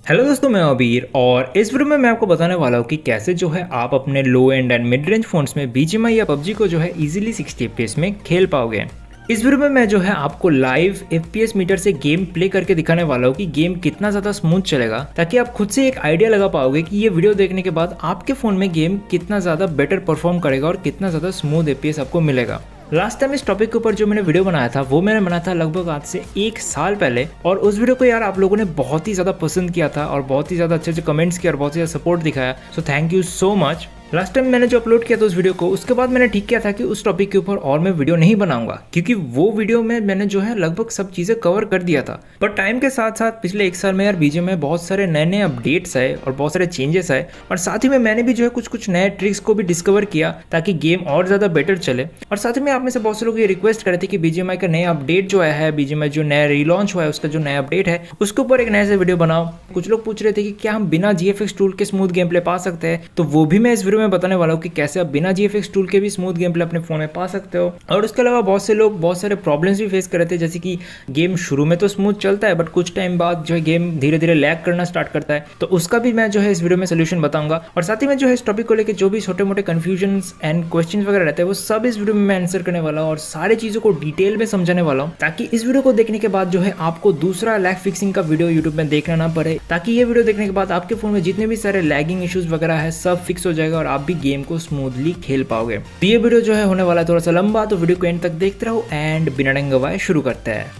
Hello दोस्तों, मैं अबीर और इस वीडियो में मैं आपको बताने वाला हूँ कि कैसे जो है आप अपने लो एंड मिड रेंज फोन्स में बीजीएमआई या पबजी को जो है इजीली 60 एफपीएस में खेल पाओगे। इस वीडियो में मैं जो है आपको लाइव एफपीएस मीटर से गेम प्ले करके दिखाने वाला हूँ कि गेम कितना ज़्यादा स्मूथ चलेगा, ताकि आप खुद से एक आइडिया लगा पाओगे कि ये वीडियो देखने के बाद आपके फ़ोन में गेम कितना ज़्यादा बेटर परफॉर्म करेगा और कितना ज़्यादा स्मूथ एफपीएस आपको मिलेगा। लास्ट टाइम इस टॉपिक के ऊपर जो मैंने वीडियो बनाया था वो मैंने बनाया था लगभग आज से 1 साल पहले, और उस वीडियो को यार आप लोगों ने बहुत ही ज़्यादा पसंद किया था और बहुत ही ज़्यादा अच्छे अच्छे कमेंट्स किए और बहुत ही ज़्यादा सपोर्ट दिखाया। So thank you so much. Last time मैंने जो अपलोड किया था उस वीडियो को, उसके बाद मैंने ठीक किया था कि उस टॉपिक के ऊपर और मैं वीडियो नहीं बनाऊंगा, क्योंकि वो वीडियो में मैंने जो है लगभग सब चीज़ें कवर कर दिया था। पर टाइम के साथ साथ पिछले 1 साल में यार बीजीएमआई में बहुत सारे नए नए अपडेट्स आए और बहुत सारे चेंजेस आए, और साथ ही में मैंने भी जो है कुछ कुछ नए ट्रिक्स को भी डिस्कवर किया ताकि गेम और ज़्यादा बेटर चले। और साथ ही में आप में से बहुत से लोग ये रिक्वेस्ट करे थे कि बीजीएमआई का नया अपडेट जो आया है, बीजीएमआई जो नया रीलॉन्च हुआ है उसका जो नया अपडेट है उसके ऊपर एक नया से वीडियो बनाओ। कुछ लोग पूछ रहे थे कि क्या हम बिना जीएफएक्स टूल के स्मूथ गेम प्ले पा सकते हैं, तो वो भी मैं इस वीडियो में बताने वाला हूँ कि कैसे आप बिना जीएफएक्स टूल के भी स्मूथ गेम प्ले अपने फोन में पा सकते हो। और उसके अलावा बहुत से लोग बहुत सारे प्रॉब्लम्स भी फेस कर रहे थे, जैसे कि गेम शुरू में तो स्मूथ चलता है बट कुछ टाइम बाद जो है गेम धीरे धीरे लैग करना स्टार्ट करता है, तो उसका भी मैं जो है इस वीडियो में सोल्यूशन बताऊंगा। और साथ ही में जो है इस टॉपिक को लेकर जो भी छोटे मोटे कंफ्यूजन्स एंड क्वेश्चन वगैरह रहते हैं वो सब इस वीडियो में मैं आंसर करने वाला हूँ और सारी चीज़ों को डिटेल में समझाने वाला हूँ, ताकि इस वीडियो को देखने के बाद जो है आपको दूसरा लैग फिक्सिंग का वीडियो यूट्यूब में देखना ना पड़े, ताकि ये वीडियो देखने के बाद आपके फोन में जितने भी सारे लैगिंग इश्यूज वगैरह है सब फिक्स हो जाएगा और आप भी गेम को स्मूथली खेल पाओगे। तो ये वीडियो जो है होने वाला है थोड़ा सा लंबा, तो वीडियो को एंड तक देखते रहो एंड बिना डंग गवाए शुरू करते हैं।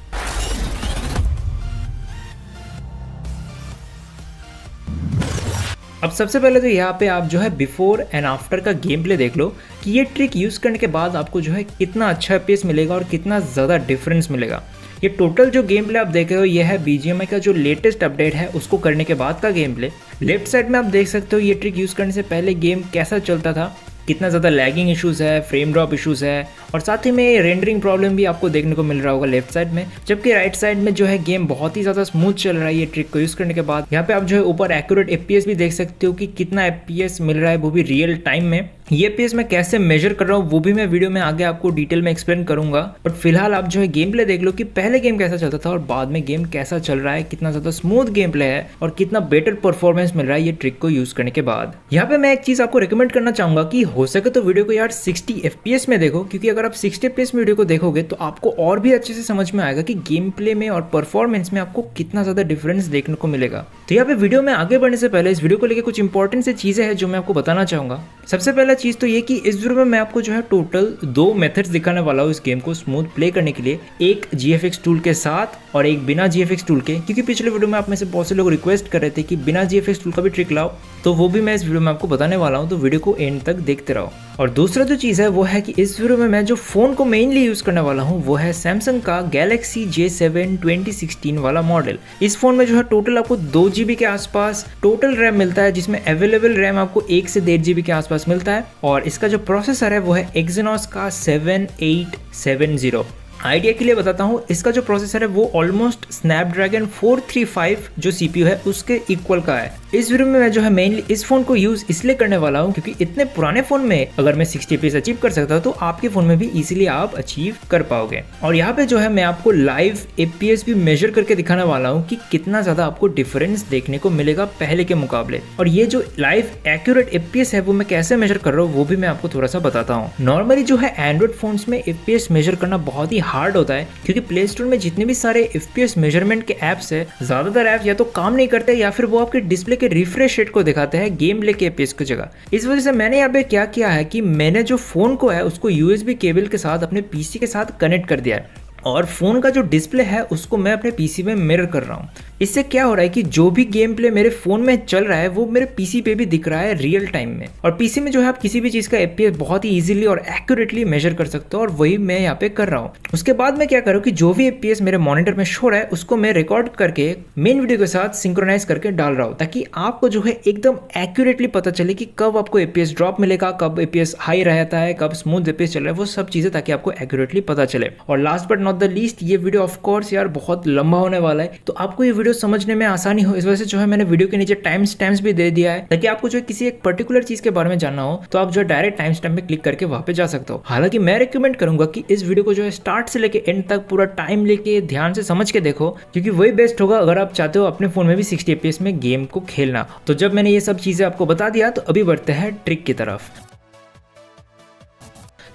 अब सबसे पहले तो यहाँ पे आप जो है बिफोर एंड आफ्टर का गेम प्ले देख लो कि ये ट्रिक यूज़ करने के बाद आपको जो है कितना अच्छा एफपीएस मिलेगा और कितना ज़्यादा डिफरेंस मिलेगा। ये टोटल जो गेम प्ले आप देख रहे हो ये है बीजीएमआई का जो लेटेस्ट अपडेट है उसको करने के बाद का गेम प्ले। लेफ्ट साइड में आप देख सकते हो ये ट्रिक यूज़ करने से पहले गेम कैसा चलता था, कितना ज़्यादा लैगिंग इश्यूज़ है, फ्रेम ड्रॉप इश्यूज़ है, और साथ ही में रेंडरिंग प्रॉब्लम भी आपको देखने को मिल रहा होगा लेफ्ट साइड में। जबकि राइट साइड में जो है गेम बहुत ही ज़्यादा स्मूथ चल रहा है ये ट्रिक को यूज़ करने के बाद। यहाँ पे आप जो है ऊपर एक्यूरेट एफपीएस भी देख सकते हो कि कितना एफपीएस मिल रहा है, वो भी रियल टाइम में। ये एफपीएस मैं कैसे मेजर कर रहा हूँ वो भी मैं वीडियो में आगे आपको डिटेल में एक्सप्लेन करूंगा, बट फिलहाल आप जो है गेम प्ले देख लो कि पहले गेम कैसा चलता था और बाद में गेम कैसा चल रहा है, कितना ज़्यादा स्मूथ गेम प्ले है और कितना बेटर परफॉर्मेंस मिल रहा है ये ट्रिक को यूज़ करने के बाद। यहाँ पे मैं एक चीज़ आपको रिकमेंड करना चाहूँगा कि हो सके तो वीडियो को यार 60 एफपीएस में देखो, क्योंकि अगर आप 60 एफपीएस में वीडियो को देखोगे तो आपको और भी अच्छे से समझ में आएगा कि गेम प्ले में और परफॉर्मेंस में आपको कितना ज़्यादा डिफरेंस देखने को मिलेगा। तो यहाँ पे वीडियो में आगे बढ़ने से पहले इस वीडियो को लेकर कुछ इंपॉर्टेंट से चीज़ें हैं जो मैं आपको बताना चाहूँगा। सबसे पहला चीज़ तो ये कि इस वीडियो में मैं आपको जो है टोटल 2 मेथड्स दिखाने वाला हूँ इस गेम को स्मूथ प्ले करने के लिए, एक जीएफएक्स टूल के साथ और एक बिना जीएफएक्स टूल के, क्योंकि पिछले वीडियो में आप में से बहुत से लोग रिक्वेस्ट कर रहे थे कि बिना जीएफएक्स टूल का भी ट्रिक लाओ, तो वो भी मैं इस वीडियो में आपको बताने वाला हूँ, तो वीडियो को एंड तक देखते रहो। और दूसरा जो चीज़ है वो है कि इस वीडियो में मैं जो फ़ोन को मेनली यूज़ करने वाला हूँ वो है सैमसंग का गैलेक्सी J7 2016 वाला मॉडल। इस फ़ोन में जो है टोटल आपको 2 GB के आसपास टोटल रैम मिलता है, जिसमें अवेलेबल रैम आपको 1 से 1.5 GB के आसपास मिलता है, और इसका जो प्रोसेसर है वो है एक्सिनोस का 7870। आइडिया के लिए बताता हूँ, इसका जो प्रोसेसर है वो ऑलमोस्ट स्नैपड्रैगन 435 जो सीपीयू है उसके इक्वल का है। इस वीडियो में मैं जो है मेनली इस फोन को यूज इसलिए करने वाला हूँ क्योंकि इतने पुराने फोन में अगर मैं 60 एफपीएस अचीव कर सकता हूँ तो आपके फोन में भी इजीली आप अचीव कर पाओगे। और यहाँ पे जो है मैं आपको लाइव एफपीएस भी मेजर करके दिखाने वाला हूँ कि कितना ज्यादा आपको डिफरेंस देखने को मिलेगा पहले के मुकाबले। और ये जो लाइव एक्यूरेट एफपीएस है वो मैं कैसे मेजर कर रहा हूँ वो भी मैं आपको थोड़ा सा बताता हूँ। नॉर्मली जो है एंड्रॉइड फोन्स में एफपीएस मेजर करना बहुत ही हार्ड होता है, क्योंकि प्ले स्टोर में जितने भी सारे एफपीएस मेजरमेंट के ऐप्स है ज्यादातर ऐप्स या तो काम नहीं करते या फिर वो आपके डिस्प्ले के रिफ्रेश रेट को दिखाते हैं गेम प्ले के एफपीएस की जगह। इस वजह से मैंने यहाँ पे क्या किया है कि मैंने जो फोन को है उसको यूएसबी केबल के साथ अपने पीसी के साथ कनेक्ट कर दिया है, और फोन का जो डिस्प्ले है उसको मैं अपने पीसी में मिरर कर रहा हूँ। इससे क्या हो रहा है कि जो भी गेम प्ले मेरे फोन में चल रहा है वो मेरे पीसी पे भी दिख रहा है रियल टाइम में, और पीसी में जो है आप किसी भी चीज का एफपीएस बहुत ही इजीली और एक्यूरेटली मेजर कर सकते हो, और वही मैं यहाँ पे कर रहा हूँ। उसके बाद मैं क्या करूँ कि जो भी एफपीएस मेरे मॉनिटर में शो रहा है उसको मैं रिकॉर्ड करके मेन वीडियो के साथ सिंक्रोनाइज करके डाल रहा हूँ, ताकि आपको जो है एकदम एक्यूरेटली पता चले कि कब आपको एफपीएस ड्रॉप मिलेगा, कब एफपीएस हाई रहता है, कब स्मूथ एफपीएस चल रहा है, वो सब चीजें ताकि आपको एक्यूरेटली पता चले। और last but not not the least, ये वीडियो ऑफ कोर्स यार बहुत लंबा होने वाला है, तो आपको ये वीडियो समझने में आसानी हो इस वजह से जो है मैंने वीडियो के नीचे टाइम स्टैम्प्स भी दे दिया है, ताकि आपको जो है किसी एक पर्टिकुलर चीज के बारे में जानना हो तो आप जो है डायरेक्ट टाइम स्टैम्प में क्लिक करके वहां पे जा सकते हो। हालांकि मैं रिकमेंड करूंगा कि इस वीडियो को जो है स्टार्ट से लेके एंड तक पूरा टाइम लेके ध्यान से समझ के देखो, क्योंकि वही बेस्ट होगा अगर आप चाहते हो अपने फोन में भी 60 FPS में गेम को खेलना। तो जब मैंने ये सब चीजें आपको बता दिया तो अभी बढ़ते हैं ट्रिक की तरफ।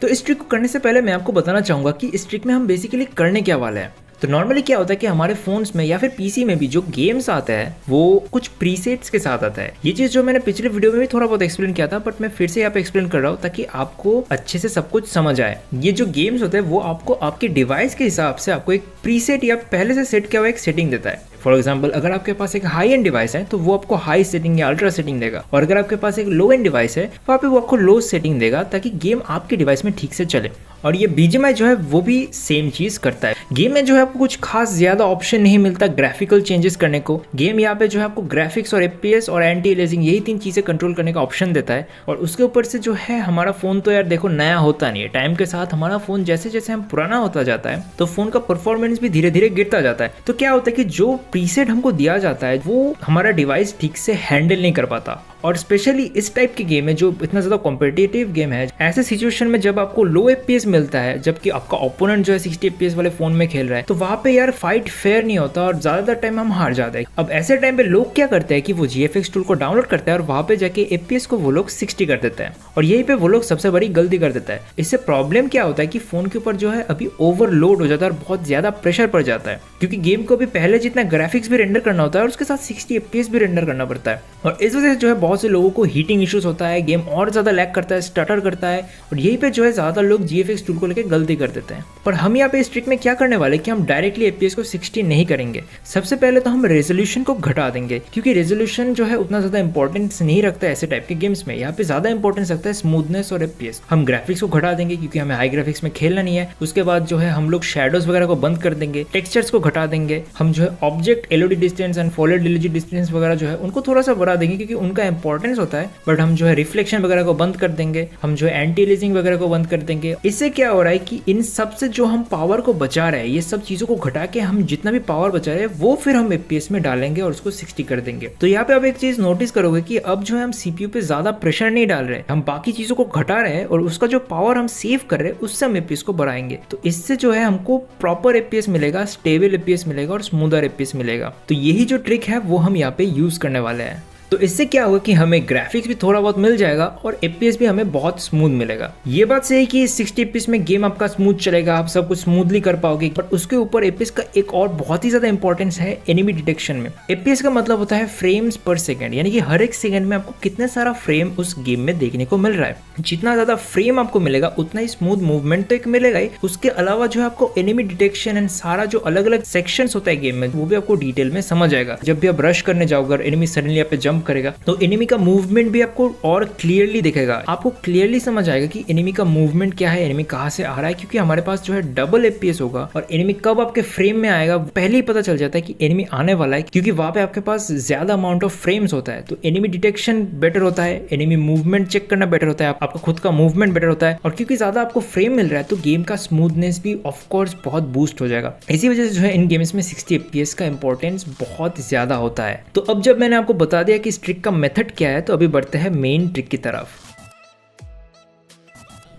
तो इस ट्रिक को करने से पहले मैं आपको बताना चाहूंगा कि इस ट्रिक में हम बेसिकली करने क्या वाले हैं। तो नॉर्मली क्या होता है कि हमारे फोन्स में या फिर पीसी में भी जो गेम्स आता है वो कुछ प्रीसेट्स के साथ आता है। ये चीज जो मैंने पिछले वीडियो में भी थोड़ा बहुत एक्सप्लेन किया था, बट मैं फिर से यहाँ पे एक्सप्लेन कर रहा हूँ ताकि आपको अच्छे से सब कुछ समझ आए। ये जो गेम्स होते हैं वो आपको आपके डिवाइस के हिसाब से आपको एक प्रीसेट या पहले से सेट किया हुआ एक सेटिंग देता है। फॉर एग्जाम्पल, अगर आपके पास एक हाई एंड डिवाइस है तो वो आपको हाई सेटिंग या अल्ट्रा सेटिंग देगा, और अगर आपके पास एक लो एंड डिवाइस है वहाँ पे वो आपको लो सेटिंग देगा ताकि गेम आपके डिवाइस में ठीक से चले। और ये BGMI जो है वो भी सेम चीज करता है। गेम में जो है आपको कुछ खास ज्यादा ऑप्शन नहीं मिलता ग्राफिकल चेंजेस करने को। गेम यहाँ पे जो है आपको ग्राफिक्स और FPS और एंटी एलियासिंग यही 3 चीजें कंट्रोल करने का ऑप्शन देता है। और उसके ऊपर से जो है हमारा फोन तो यार देखो नया होता नहीं है, टाइम के साथ हमारा फोन जैसे जैसे हम पुराना होता जाता है तो फोन का परफॉर्मेंस भी धीरे धीरे गिरता जाता है। तो क्या होता है कि जो प्रीसेट हमको दिया जाता है वो हमारा डिवाइस ठीक से हैंडल नहीं कर पाता। और स्पेशली इस टाइप के गेम है जो इतना ज्यादा कॉम्पिटिटिव गेम है, ऐसे सिचुएशन में जब आपको लो FPS मिलता है जबकि आपका ओपोनेंट जो है 60 FPS वाले फोन में खेल रहा है, तो वहां पे यार फाइट फेयर नहीं होता और ज्यादातर टाइम हम हार जाते हैं। अब ऐसे टाइम पे लोग क्या करते हैं कि वो GFX टूल को डाउनलोड करते हैं और वहां पे जाके FPS को वो लोग 60 कर देते हैं, और यही पे वो लोग सबसे बड़ी गलती कर देता है। इससे प्रॉब्लम क्या होता है कि फोन के ऊपर जो है अभी ओवरलोड हो जाता है और बहुत ज्यादा प्रेशर पड़ जाता है, क्योंकि गेम को भी पहले जितना ग्राफिक्स भी रेंडर करना होता है और उसके साथ 60 FPS भी रेंडर करना पड़ता है। और इस वजह से जो है बहुत से लोगों को हीटिंग इश्यूज होता है, गेम और ज्यादा लैग करता है, स्टटर करता है, और यही पे जो है ज्यादा लोग GFX टूल को लेकर गलती कर देते हैं। पर हम यहाँ पे इस ट्रिक में क्या करने वाले कि हम डायरेक्टली FPS को 60 नहीं करेंगे। सबसे पहले तो हम रेजोल्यूशन को घटा देंगे, क्योंकि रेजोल्यूशन जो है उतना ज्यादा इंपॉर्टेंस नहीं रखता है ऐसे टाइप के गेम्स में। यहाँ पे ज्यादा इंपॉर्टेंस रखता है स्मूथनेस और FPS। हम ग्राफिक्स को घटा देंगे क्योंकि हमें हाई ग्राफिक्स में खेलना नहीं है। उसके बाद जो है हम लोग शेडोज वगैरह को बंद कर देंगे, टेक्सचर्स को घटा देंगे। हम जो है object LOD distance and followed LOD distance वगैरह जो है उनको थोड़ा सा बढ़ा देंगे क्योंकि उनका इंपॉर्टेंस होता है। बट हम जो है रिफ्लेक्शन वगैरह को बंद कर देंगे, हम जो है एंटी एलियासिंग वगैरह को बंद कर देंगे। इससे क्या हो रहा है कि इन सब से जो हम पावर को बचा रहे हैं, ये सब चीजों को घटा के हम जितना भी पावर बचा रहे हैं वो फिर हम FPS में डालेंगे और उसको 60 कर देंगे। तो यहाँ पे आप एक चीज नोटिस करोगे कि अब जो है हम CPU पे ज्यादा प्रेशर नहीं डाल रहे, हम बाकी चीजों को घटा रहे हैं और उसका जो पावर हम सेव कर रहे हैं उससे हम FPS को बढ़ाएंगे। तो इससे जो है हमको प्रॉपर FPS मिलेगा, स्टेबल FPS मिलेगा और स्मूदर FPS मिलेगा। तो यही जो ट्रिक है वो हम यहाँ पे यूज करने वाले हैं। तो इससे क्या होगा कि हमें ग्राफिक्स भी थोड़ा बहुत मिल जाएगा और FPS भी हमें बहुत स्मूथ मिलेगा। ये बात सही है कि 60 FPS में गेम आपका स्मूथ चलेगा, आप सब कुछ स्मूथली कर पाओगे, बट उसके ऊपर FPS का एक और बहुत ही ज्यादा इंपॉर्टेंस है एनिमी डिटेक्शन में। FPS का मतलब होता है फ्रेम्स पर सेकंड, यानी कि हर एक सेकंड में आपको कितने सारा फ्रेम उस गेम में देखने को मिल रहा है। जितना ज्यादा फ्रेम आपको मिलेगा उतना ही स्मूथ मूवमेंट तो एक मिलेगा ही, उसके अलावा जो है आपको एनिमी डिटेक्शन एंड सारा जो अलग अलग सेक्शंस होता है गेम में वो भी आपको डिटेल में समझ आएगा। जब भी आप रश करने जाओगे और एनिमी सडनली आप पे जंप करेगा तो एनिमी का मूवमेंट भी आपको और क्लियरली दिखेगा। आपको क्लियरली समझ आएगा कि एनिमी का मूवमेंट क्या है, एनिमी कहाँ से आ रहा है, क्योंकि हमारे पास जो है डबल FPS होगा और एनिमी कब आपके फ्रेम में आएगा पहले ही पता चल जाता है कि एनिमी आने वाला है, क्योंकि वहां पे आपके पास ज्यादा अमाउंट ऑफ फ्रेम्स होता है। तो एनिमी डिटेक्शन बेटर होता है, एनिमी मूवमेंट चेक करना बेटर होता है, आपका खुद का मूवमेंट बेटर होता है, और क्योंकि ज्यादा आपको फ्रेम मिल रहा है तो गेम का स्मूथनेस भी ऑफ कोर्स बहुत बूस्ट हो जाएगा। इसी वजह से जो है इन गेम्स में 60 FPS का इंपॉर्टेंस बहुत ज्यादा होता है। तो अब जब मैंने आपको बता दिया कि इस ट्रिक का मेथड क्या है, तो अभी बढ़ते हैं मेन ट्रिक की तरफ।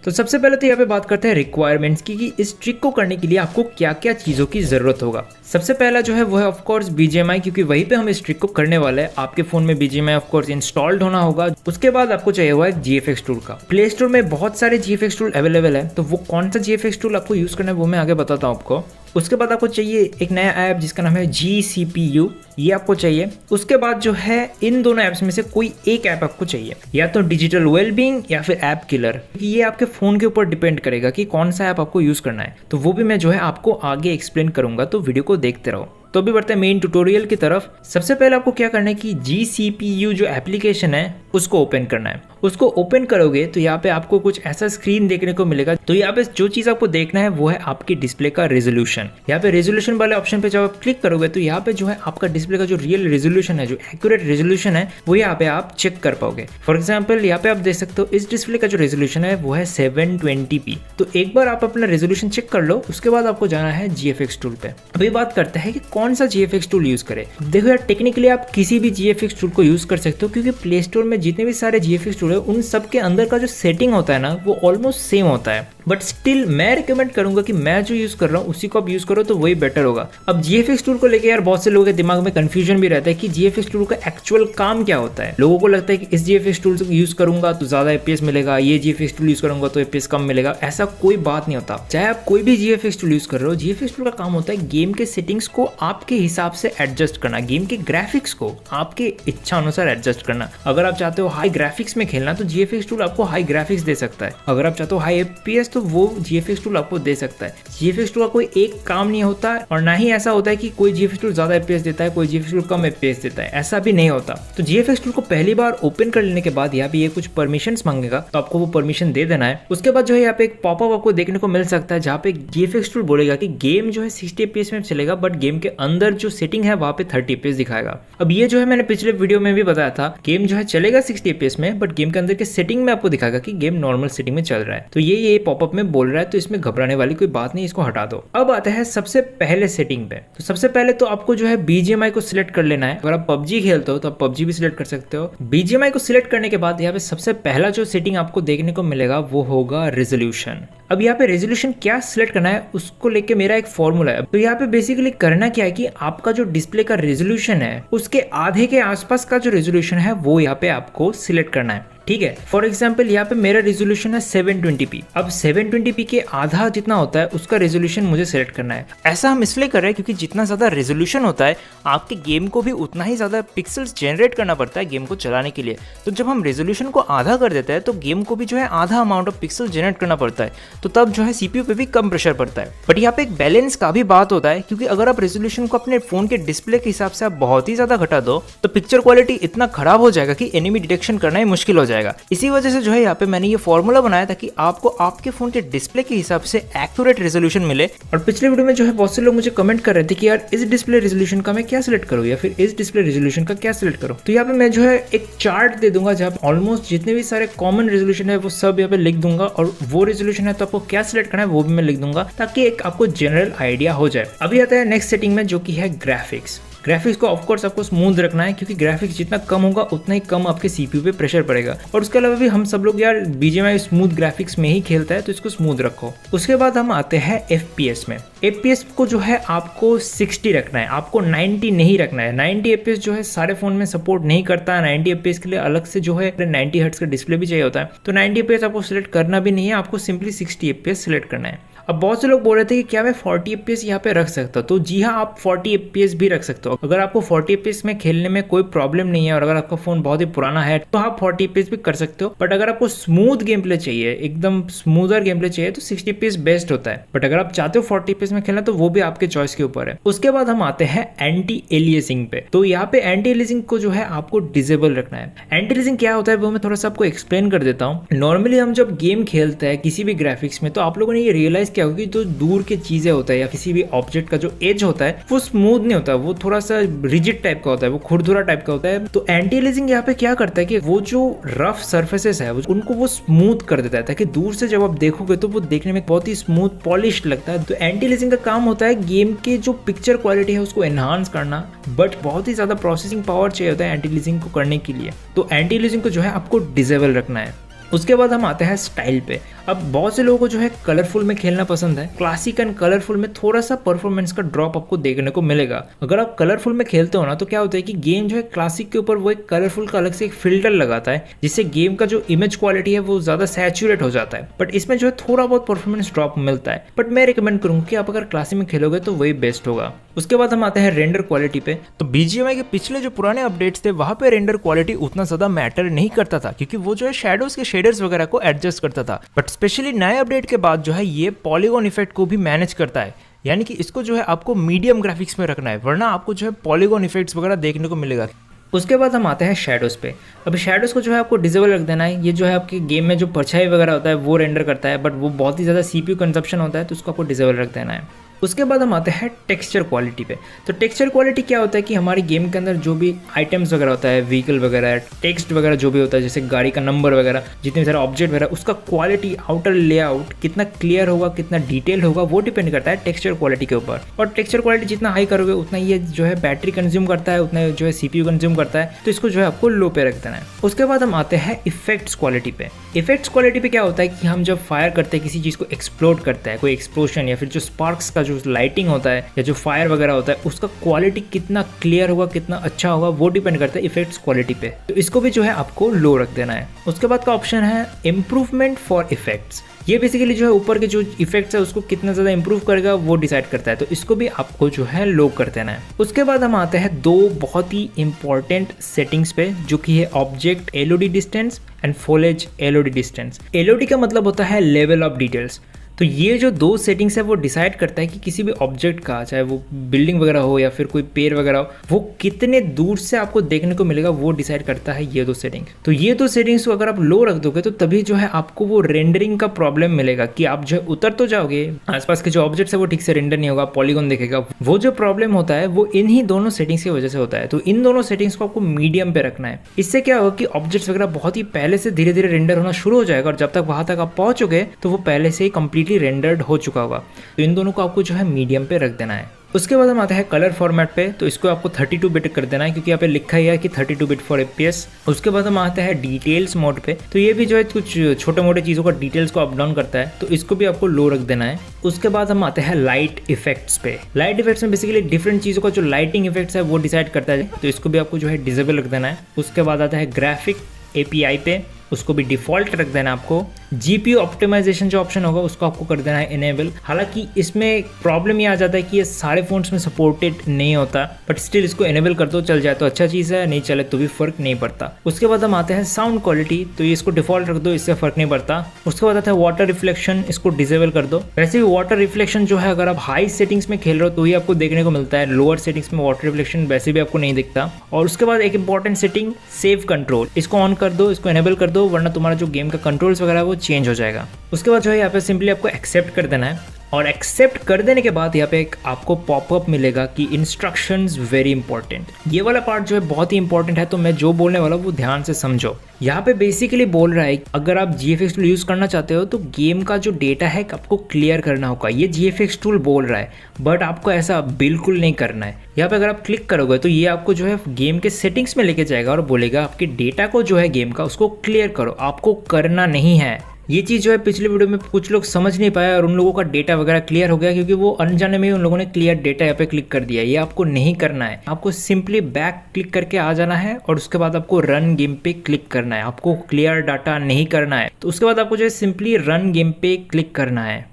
तो सबसे पहले तो यहाँ पे बात करते हैं रिक्वायरमेंट्स की कि इस ट्रिक को करने के लिए आपको क्या क्या चीजों की जरूरत होगा। सबसे पहला जो है वो है ऑफ कोर्स BGMI, क्योंकि वहीं पे हम इस ट्रिक को करने वाले हैं। आपके फोन में BGMI ऑफ कोर्स इंस्टॉल्ड होना होगा। उसके बाद आपको चाहिए हुआ है GFX टूल का। प्ले स्टोर में बहुत सारे GFX टूल अवेलेबल है, तो वो कौन सा GFX टूल आपको यूज करना है वो मैं आगे बताता हूँ आपको। उसके बाद आपको चाहिए एक नया ऐप जिसका नाम है GCPU, ये आपको चाहिए। उसके बाद जो है इन दोनों ऐप्स में से कोई एक ऐप आपको चाहिए, या तो डिजिटल वेलबींग या फिर ऐप किलर। ये आपके फोन के ऊपर डिपेंड करेगा कि कौन सा ऐप आपको यूज करना है, तो वो भी मैं जो है आपको आगे एक्सप्लेन करूंगा, तो वीडियो को देखते रहो। तो अभी बढ़ते हैं मेन ट्यूटोरियल की तरफ। सबसे पहले आपको क्या करना है कि GCPU जो एप्लीकेशन है उसको ओपन करना है। उसको ओपन करोगे तो यहाँ पे आपको कुछ ऐसा स्क्रीन देखने को मिलेगा। तो यहाँ पे जो चीज आपको देखना है वो है आपकी डिस्प्ले का रेजोल्यूशन। यहाँ पे रेजोल्यूशन वाले ऑप्शन पे जब आप क्लिक करोगे तो यहाँ पे जो है आपका डिस्प्ले का जो रियल रेजोल्यूशन है, जो एक्यूरेट रेजोल्यूशन है, वो यहाँ पे आप चेक कर पाओगे। फॉर एग्जाम्पल यहाँ पे आप देख सकते हो इस डिस्प्ले का जो रेजोल्यूशन है वो है 720p। तो एक बार आप अपना रेजोल्यूशन चेक कर लो, उसके बाद आपको जाना है GFX टूल पे। अभी बात करते हैं कि कौन सा GFX टूल यूज करें। देखो यार, टेक्निकली आप किसी भी GFX टूल को यूज कर सकते हो, क्योंकि प्ले स्टोर में जितने भी सारे GFX टूल है उन सब के अंदर का जो सेटिंग होता है ना वो ऑलमोस्ट सेम होता है। बट स्टिल मैं रिकमेंड करूंगा कि मैं जो यूज कर रहा हूँ उसी को आप यूज करो तो वही बेटर होगा। अब GFX टूल को लेके यार बहुत से लोगों के दिमाग में कंफ्यूजन भी रहता है कि GFX टूल का एक्चुअल काम क्या होता है। लोगों को लगता है कि इस GFX टूल को यूज करूंगा तो ज्यादा FPS मिलेगा, ये GFX टूल यूज करूंगा तो FPS कम मिलेगा। ऐसा कोई बात नहीं होता। चाहे आप कोई भी GFX टूल यूज कर रहे हो, GFX टूल का काम होता है गेम के सेटिंग्स को आपके हिसाब से एडजस्ट करना, गेम के ग्राफिक्स को आपके इच्छा अनुसार एडजस्ट करना। अगर आप चाहते हो हाई ग्राफिक्स में खेलना तो GFX टूल आपको हाई ग्राफिक्स दे सकता है। अगर आप चाहते हो हाई FPS तो वो GFX टूल आपको दे सकता है। GFX टूल का कोई एक काम नहीं होता और ना ही ऐसा होता है कि कोई GFX टूल ज्यादा FPS देता है, कोई GFX टूल कम FPS देता है, ऐसा भी नहीं होता। तो GFX टूल को पहली बार ओपन कर लेने के बाद यहाँ पे ये कुछ परमिशंस मांगेगा, तो आपको वो परमिशन दे देना है। उसके बाद जो है यहाँ पे एक पॉपअप आपको देखने को मिल सकता है जहाँ पे GFX टूल बोलेगा कि गेम जो है 60 FPS में चलेगा, बट गेम के अंदर जो सेटिंग है वहाँ पे 30 FPS दिखाएगा। अब ये जो है मैंने पिछले वीडियो में भी बताया था, गेम जो है चलेगा 60 FPS में, बट गेम के अंदर के सेटिंग में आपको दिखाएगा कि गेम नॉर्मल सेटिंग में चल रहा है। तो ये पॉपअप में बोल रहा है, तो इसमें घबराने वाली कोई बात नहीं, इसको हटा दो। अब आता है सबसे पहले सेटिंग पे। तो सबसे पहले तो आपको जो है BGMI को सिलेक्ट कर लेना है। अगर आप PUBG खेलते हो तो आप PUBG भी सिलेक्ट कर सकते हो। BGMI को सिलेक्ट करने के बाद यहाँ पे सबसे पहला जो सेटिंग आपको देखने को मिलेगा वो होगा रेजोल्यूशन। अब यहाँ पे रेजोल्यूशन क्या सिलेक्ट करना है उसको लेके मेरा एक फॉर्मूला है। तो यहाँ पे बेसिकली करना क्या है कि आपका जो डिस्प्ले का रेजोल्यूशन है उसके आधे के आसपास का जो रेजोल्यूशन है वो यहाँ पे आपको सिलेक्ट करना है। ठीक है, फॉर एग्जाम्पल यहाँ पे मेरा रेजोल्यूशन है 720p। अब 720p के आधा जितना होता है उसका रेजोल्यूशन मुझे सेलेक्ट करना है। ऐसा हम इसलिए कर रहे हैं क्योंकि जितना ज्यादा रेजोल्यूशन होता है आपके गेम को भी उतना ही ज्यादा पिक्सल्स जनरेट करना पड़ता है गेम को चलाने के लिए। तो जब हम रेजोल्यूशन को आधा कर देते हैं तो गेम को भी जो है आधा अमाउंट ऑफ पिक्सल जनरेट करना पड़ता है, तो तब जो है CPU पे भी कम प्रेशर पड़ता है। बट यहाँ पे एक बैलेंस का भी बात होता है, क्योंकि अगर आप रेजोल्यूशन को अपने फोन के डिस्प्ले के हिसाब से आप बहुत ही ज्यादा घटा दो तो पिक्चर क्वालिटी इतना खराब हो जाएगा कि एनिमी डिटेक्शन करना ही मुश्किल हो जाएगा। इसी वजह से जो है यहाँ पे मैंने ये फॉर्मूला बनाया ताकि आपको आपके फोन के डिस्प्ले के हिसाब से एक्यूरेट रेजोल्यूशन मिले। और पिछले वीडियो में जो है बहुत से लोग मुझे कमेंट कर रहे थे कि यार इस डिस्प्ले रेजोल्यूशन का मैं क्या सिलेक्ट करूँ या फिर इस डिस्प्ले रेजोल्यूशन का क्या सिलेक्ट करूँ। तो यहाँ पे मैं जो है एक चार्ट दे दूंगा जहाँ पे ऑलमोस्ट जितने भी सारे कॉमन रेजोल्यूशन है वो सब यहाँ पे लिख दूंगा, और वो रेजोल्यूशन है तो आपको क्या सिलेक्ट करना है वो भी मैं लिख दूंगा ताकि एक आपको जनरल आइडिया हो जाए। अभी आता है नेक्स्ट सेटिंग में जो कि है ग्राफिक्स। ग्राफिक्स को ऑफकोर्स आपको स्मूथ रखना है, क्योंकि ग्राफिक्स जितना कम होगा उतना ही कम आपके CPU पे प्रेशर पड़ेगा। और उसके अलावा भी हम सब लोग यार BGMI स्मूथ ग्राफिक्स में ही खेलता है तो इसको स्मूथ रखो। उसके बाद हम आते हैं FPS में। FPS को जो है आपको 60 रखना है, आपको 90 नहीं रखना है। 90 FPS जो है सारे फोन में सपोर्ट नहीं करता है। 90 FPS के लिए अलग से जो है 90 हर्ट्ज का डिस्प्ले भी चाहिए होता है, तो 90 FPS आपको सिलेक्ट करना भी नहीं है, आपको सिंपली 60 FPS सिलेक्ट करना है। अब बहुत से लोग बोल रहे थे कि क्या मैं 40 FPS यहाँ पे रख सकता हूँ, तो जी हाँ, आप 40 FPS भी रख सकते हो। अगर आपको 40 FPS में खेलने में कोई प्रॉब्लम नहीं है और अगर आपका फोन बहुत ही पुराना है तो आप 40 FPS भी कर सकते हो। बट अगर आपको स्मूथ गेम प्ले चाहिए, एकदम स्मूदर गेम प्ले चाहिए, तो 60 FPS बेस्ट होता है। बट अगर आप चाहते हो 40 FPS में खेलना तो वो भी आपके चॉइस के ऊपर है। उसके बाद हम आते हैं एंटी एलियासिंग पे। तो यहाँ पे एंटी एलियासिंग को जो है आपको डिसेबल रखना है। एंटी एलियासिंग क्या होता है वो मैं थोड़ा सा आपको एक्सप्लेन कर देता हूँ। नॉर्मली हम जब गेम खेलते हैं किसी भी ग्राफिक्स में तो आप लोगों ने ये रियलाइज किया होगा कि जो दूर की चीजें होता है या किसी भी ऑब्जेक्ट का जो एज होता है वो स्मूथ नहीं होता, वो थोड़ा सा रिजिड टाइप का होता है, वो खुरदुरा टाइप का होता है। तो एंटी एलियासिंग यहाँ पे क्या करता है कि वो जो रफ सर्फेसेस है उनको वो स्मूथ कर देता है ताकि दूर से जब आप देखोगे तो वो देखने में बहुत ही स्मूथ पॉलिश्ड लगता है। तो एंटी एलियासिंग का काम होता है गेम के जो पिक्चर क्वालिटी है उसको एनहांस करना, बट बहुत ही ज्यादा प्रोसेसिंग पावर चाहिए होता है एंटी एलियासिंग को करने के लिए। तो एंटी एलियासिंग को जो है आपको डिसेबल रखना है। उसके बाद हम आते हैं स्टाइल पे। अब बहुत से लोगों को जो है कलरफुल में खेलना पसंद है। क्लासिक एंड कलरफुल में थोड़ा सा परफॉर्मेंस का ड्रॉप आपको देखने को मिलेगा। अगर आप कलरफुल में खेलते हो ना तो क्या होता है कि गेम जो है क्लासिक के ऊपर वो एक कलरफुल का अलग से एक फिल्टर लगाता है जिससे गेम का जो इमेज क्वालिटी है वो ज्यादा सैचुरेट हो जाता है। बट इसमें जो है थोड़ा बहुत परफॉर्मेंस ड्रॉप मिलता है। बट मैं रिकमेंड करूंगा कि आप अगर क्लासिक में खेलोगे तो वही बेस्ट होगा। उसके बाद हम आते हैं रेंडर क्वालिटी पे। तो BGMI के पिछले जो पुराने अपडेट्स थे वहां पे रेंडर क्वालिटी उतना ज्यादा मैटर नहीं करता था क्योंकि वो जो है शेडोज के शेडर्स वगैरह को एडजस्ट करता था। बट स्पेशली नए अपडेट के बाद जो है ये पॉलीगॉन इफेक्ट को भी मैनेज करता है। यानी कि इसको जो है आपको मीडियम ग्राफिक्स में रखना है, वरना आपको जो है पॉलीगॉन इफेक्ट्स वगैरह देखने को मिलेगा। उसके बाद हम आते हैं शेडोज़ पे। अब शेडोज़ को जो है आपको डिसेबल रख देना है। ये जो है आपके गेम में जो परछाई वगैरह होता है वो रेंडर करता है, बट वो बहुत ही ज़्यादा CPU कंजप्शन होता है, तो उसको आपको डिसेबल रख देना है। उसके बाद हम आते हैं टेक्सचर क्वालिटी पे। तो टेक्सचर क्वालिटी क्या होता है कि हमारी गेम के अंदर जो भी आइटम्स वगैरह होता है, व्हीकल वगैरह, टेक्स्ट वगैरह जो भी होता है, जैसे गाड़ी का नंबर वगैरह, जितने सारे ऑब्जेक्ट वगैरह, उसका क्वालिटी, आउटर लेआउट कितना क्लियर होगा, कितना डिटेल होगा, वो डिपेंड करता है टेक्सचर क्वालिटी के ऊपर। और टेक्सचर क्वालिटी जितना हाई करोगे उतना ये जो है बैटरी कंज्यूम करता है, उतना जो है CPU कंज्यूम करता है, तो इसको जो है आपको लो पे रख देना है। उसके बाद हम आते हैं इफेक्ट्स क्वालिटी पे। इफेक्ट्स क्वालिटी पे क्या होता है कि हम जब फायर करते हैं, किसी चीज़ को एक्सप्लोड करता है, कोई एक्सप्लोजन या फिर जो स्पार्क्स का जो लाइटिंग होता है या जो फायर वगैरह होता है, उसका क्वालिटी कितना क्लियर होगा, कितना अच्छा होगा, वो डिपेंड करता है इफेक्ट्स क्वालिटी पे। तो इसको भी जो है आपको लो रख देना है। उसके बाद का ऑप्शन है इम्प्रूवमेंट फॉर इफेक्ट्स। ये बेसिकली जो है ऊपर के जो इफेक्ट्स है उसको कितना ज़्यादा इंप्रूव करेगा वो डिसाइड करता है, तो इसको भी आपको जो है लो कर देना है। उसके बाद हम आते हैं दो बहुत ही इंपॉर्टेंट सेटिंग्स पे, जो कि है object Elodie distance and फॉलेज Elodie distance. Elodie का मतलब होता है लेवल ऑफ डिटेल्स। तो ये जो दो सेटिंग्स है वो डिसाइड करता है कि किसी भी ऑब्जेक्ट का, चाहे वो बिल्डिंग वगैरह हो या फिर कोई पेड़ वगैरह हो, वो कितने दूर से आपको देखने को मिलेगा, वो डिसाइड करता है ये दो सेटिंग। तो ये दो सेटिंग्स को अगर आप लो रख दोगे तो तभी जो है आपको वो रेंडरिंग का प्रॉब्लम मिलेगा कि आप जो है उतर तो जाओगे, आसपास के जो ऑब्जेक्ट्स है वो ठीक से रेंडर नहीं होगा, पॉलीगॉन दिखेगा। वो जो प्रॉब्लम होता है वो इन्हीं दोनों सेटिंग्स की वजह से होता है। तो इन दोनों सेटिंग्स को आपको मीडियम पे रखना है। इससे क्या होगा कि ऑब्जेक्ट्स वगैरह बहुत ही पहले से धीरे धीरे रेंडर होना शुरू हो जाएगा, और जब तक वहां तक आप पहुंचोगे तो वो पहले से ही कंप्लीटली रेंडर्ड हो चुका होगा। तो इन दोनों को आपको जो है मीडियम पे रख देना है। उसके बाद हम आते हैं कलर फॉर्मेट पे। तो इसको आपको 32 बिट कर देना है, क्योंकि यहाँ पे लिखा ही है कि 32 बिट फॉर FPS। उसके बाद हम आते हैं डिटेल्स मोड पे। तो ये भी जो है कुछ छोटे मोटे चीज़ों का डिटेल्स को अप डाउन करता है, तो इसको भी आपको लो रख देना है। उसके बाद हम आते हैं लाइट इफेक्ट्स पे। लाइट इफेक्ट्स में बेसिकली डिफरेंट चीज़ों का जो लाइटिंग इफेक्ट्स है वो डिसाइड करता है, तो इसको भी आपको जो है डिसेबल रख देना है। उसके बाद आता है ग्राफिक API पे, उसको भी डिफ़ॉल्ट रख देना है आपको। GPU ऑप्टिमाइजेशन जो ऑप्शन होगा उसको आपको कर देना है इनेबल। हालांकि इसमें प्रॉब्लम ये आ जाता है कि ये सारे फ़ोन्स में सपोर्टेड नहीं होता, बट स्टिल इसको इनेबल कर दो, चल जाए तो अच्छा चीज़ है, नहीं चले तो भी फ़र्क नहीं पड़ता। उसके बाद हम आते हैं साउंड क्वालिटी। तो ये इसको डिफ़ॉल्ट रख दो, इससे फ़र्क नहीं पड़ता। उसके बाद आता है वाटर रिफ्लेक्शन, इसको डिसेबल कर दो। वैसे भी वाटर रिफ्लेक्शन जो है अगर आप हाई सेटिंग्स में खेल रहे हो तो ही आपको देखने को मिलता है, लोअर सेटिंग्स में वाटर रिफ्लेक्शन वैसे भी आपको नहीं दिखता। और उसके बाद एक इंपॉर्टेंट सेटिंग सेव कंट्रोल, इसको ऑन कर दो, इसको इनेबल कर दो, वरना तुम्हारा जो गेम का कंट्रोल्स वगैरह वो चेंज हो जाएगा। उसके बाद जो है यहाँ पे सिंपली आपको एक्सेप्ट कर देना है, और एक्सेप्ट कर देने के बाद यहाँ पे एक आपको पॉपअप मिलेगा कि इंस्ट्रक्शंस वेरी इंपॉर्टेंट। ये वाला पार्ट जो है बहुत ही इंपॉर्टेंट है, तो मैं जो बोलने वाला हूँ वो ध्यान से समझो। यहाँ पे बेसिकली बोल रहा है अगर आप GFX टूल यूज़ करना चाहते हो तो गेम का जो डेटा है आपको क्लियर करना होगा। ये GFX टूल बोल रहा है, बट आपको ऐसा बिल्कुल नहीं करना है। यहाँ पे अगर आप क्लिक करोगे तो ये आपको जो है गेम के सेटिंग्स में लेके जाएगा और बोलेगा आपके डेटा को जो है गेम का उसको क्लियर करो, आपको करना नहीं है। ये चीज़ जो है पिछले वीडियो में कुछ लोग समझ नहीं पाए और उन लोगों का डेटा वगैरह क्लियर हो गया, क्योंकि वो अनजाने में उन लोगों ने क्लियर डेटा यहाँ पे क्लिक कर दिया। ये आपको नहीं करना है, आपको सिंपली बैक क्लिक करके आ जाना है और उसके बाद आपको रन गेम पे क्लिक करना है। आपको क्लियर डाटा नहीं करना है, तो उसके बाद आपको जो है सिंपली रन गेम पे क्लिक करना है।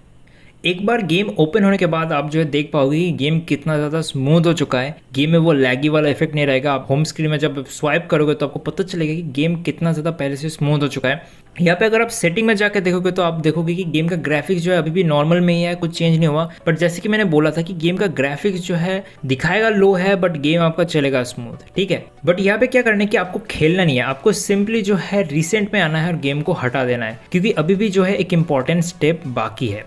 एक बार गेम ओपन होने के बाद आप जो है देख पाओगे कि गेम कितना ज़्यादा स्मूथ हो चुका है। गेम में वो लैगी वाला इफेक्ट नहीं रहेगा। आप होम स्क्रीन में जब स्वाइप करोगे तो आपको पता चलेगा कि गेम कितना ज़्यादा पहले से स्मूथ हो चुका है। यहाँ पे अगर आप सेटिंग में जाकर देखोगे तो आप देखोगे कि गेम का ग्राफिक्स जो है अभी भी नॉर्मल में ही है, कुछ चेंज नहीं हुआ। बट जैसे कि मैंने बोला था कि गेम का ग्राफिक्स जो है दिखाएगा लो है, बट गेम आपका चलेगा स्मूथ, ठीक है। बट यहाँ पे क्या करना है कि आपको खेलना नहीं है, आपको सिंपली जो है रिसेंट में आना है और गेम को हटा देना है, क्योंकि अभी भी जो है एक इंपॉर्टेंट स्टेप बाकी है।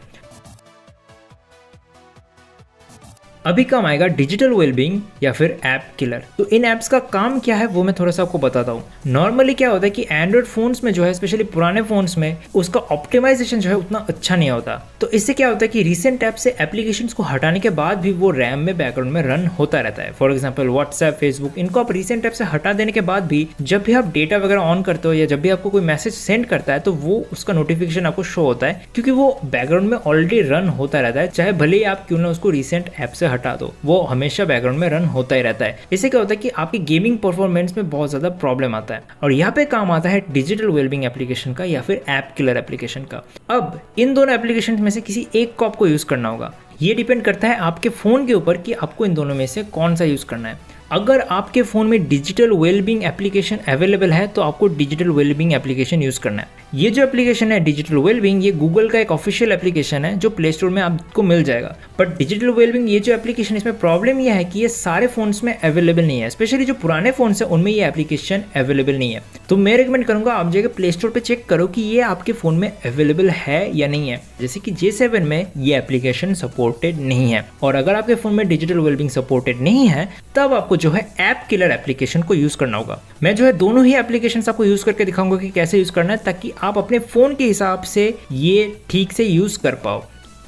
अभी काम आएगा डिजिटल वेलबींग या फिर ऐप किलर। तो इन ऐप्स का काम क्या है वो मैं थोड़ा सा आपको बताता हूँ। नॉर्मली क्या होता है कि एंड्रॉइड फोन्स में जो है, स्पेशली पुराने फोन्स में, उसका ऑप्टिमाइजेशन जो है उतना अच्छा नहीं होता। तो इससे क्या होता है कि रिसेंट ऐप से एप्लीकेशंस को हटाने के बाद भी वो रैम में बैकग्राउंड में रन होता रहता है। फॉर एग्जाम्पल व्हाट्सएप, फेसबुक, इनको आप रिसेंट ऐप से हटा देने के बाद भी जब भी आप डेटा वगैरह ऑन करते हो या जब भी आपको कोई मैसेज सेंड करता है तो वो उसका नोटिफिकेशन आपको शो होता है, क्योंकि वो बैकग्राउंड में ऑलरेडी रन होता रहता है। चाहे भले ही आप क्यों ना उसको रिसेंट ऐप से हटा दो, वो हमेशा बैकग्राउंड में रन होता ही रहता है। इससे क्या होता है कि आपकी गेमिंग परफॉर्मेंस में बहुत ज़्यादा प्रॉब्लम आता है। और यहाँ पे काम आता है डिजिटल वेलबींग एप्लीकेशन का या फिर ऐप किलर एप्लीकेशन का। अब इन दोनों एप्लीकेशन में से किसी एक को आपको यूज़ करना होगा। ये डिपेंड करता है आपके फ़ोन के ऊपर कि आपको इन दोनों में से कौन सा यूज़ करना है। अगर आपके फ़ोन में डिजिटल वेलबींग एप्लीकेशन अवेलेबल है तो आपको डिजिटल वेलबींग एप्लीकेशन यूज़ करना है। ये जो एप्लीकेशन है डिजिटल वेलबींग, ये गूगल का एक ऑफिशियल एप्लीकेशन है जो प्ले स्टोर में आपको मिल जाएगा। बट डिजिटल वेलबींग ये जो एप्लीकेशन, इसमें प्रॉब्लम यह है कि ये सारे फ़ोन्स में अवेलेबल नहीं है, स्पेशली जो पुराने फ़ोन्स हैं उनमें ये एप्लीकेशन अवेलेबल नहीं है। तो मैं रिकमेंड करूँगा आप जाकर प्ले स्टोर पर चेक करो कि ये आपके फ़ोन में अवेलेबल है या नहीं है। जैसे कि J7 में ये एप्लीकेशन सपोर्टेड नहीं है, और अगर आपके फ़ोन में डिजिटल वेलबींग सपोर्टेड नहीं है तब आपको जो है ऐप किलर एप्लीकेशन को यूज़ करना होगा। मैं जो है दोनों ही एप्लीकेशंस आपको यूज़ करके दिखाऊंगा कि कैसे यूज़ करना है, ताकि आप अपने फ़ोन के हिसाब से ये ठीक से यूज़ कर पाओ।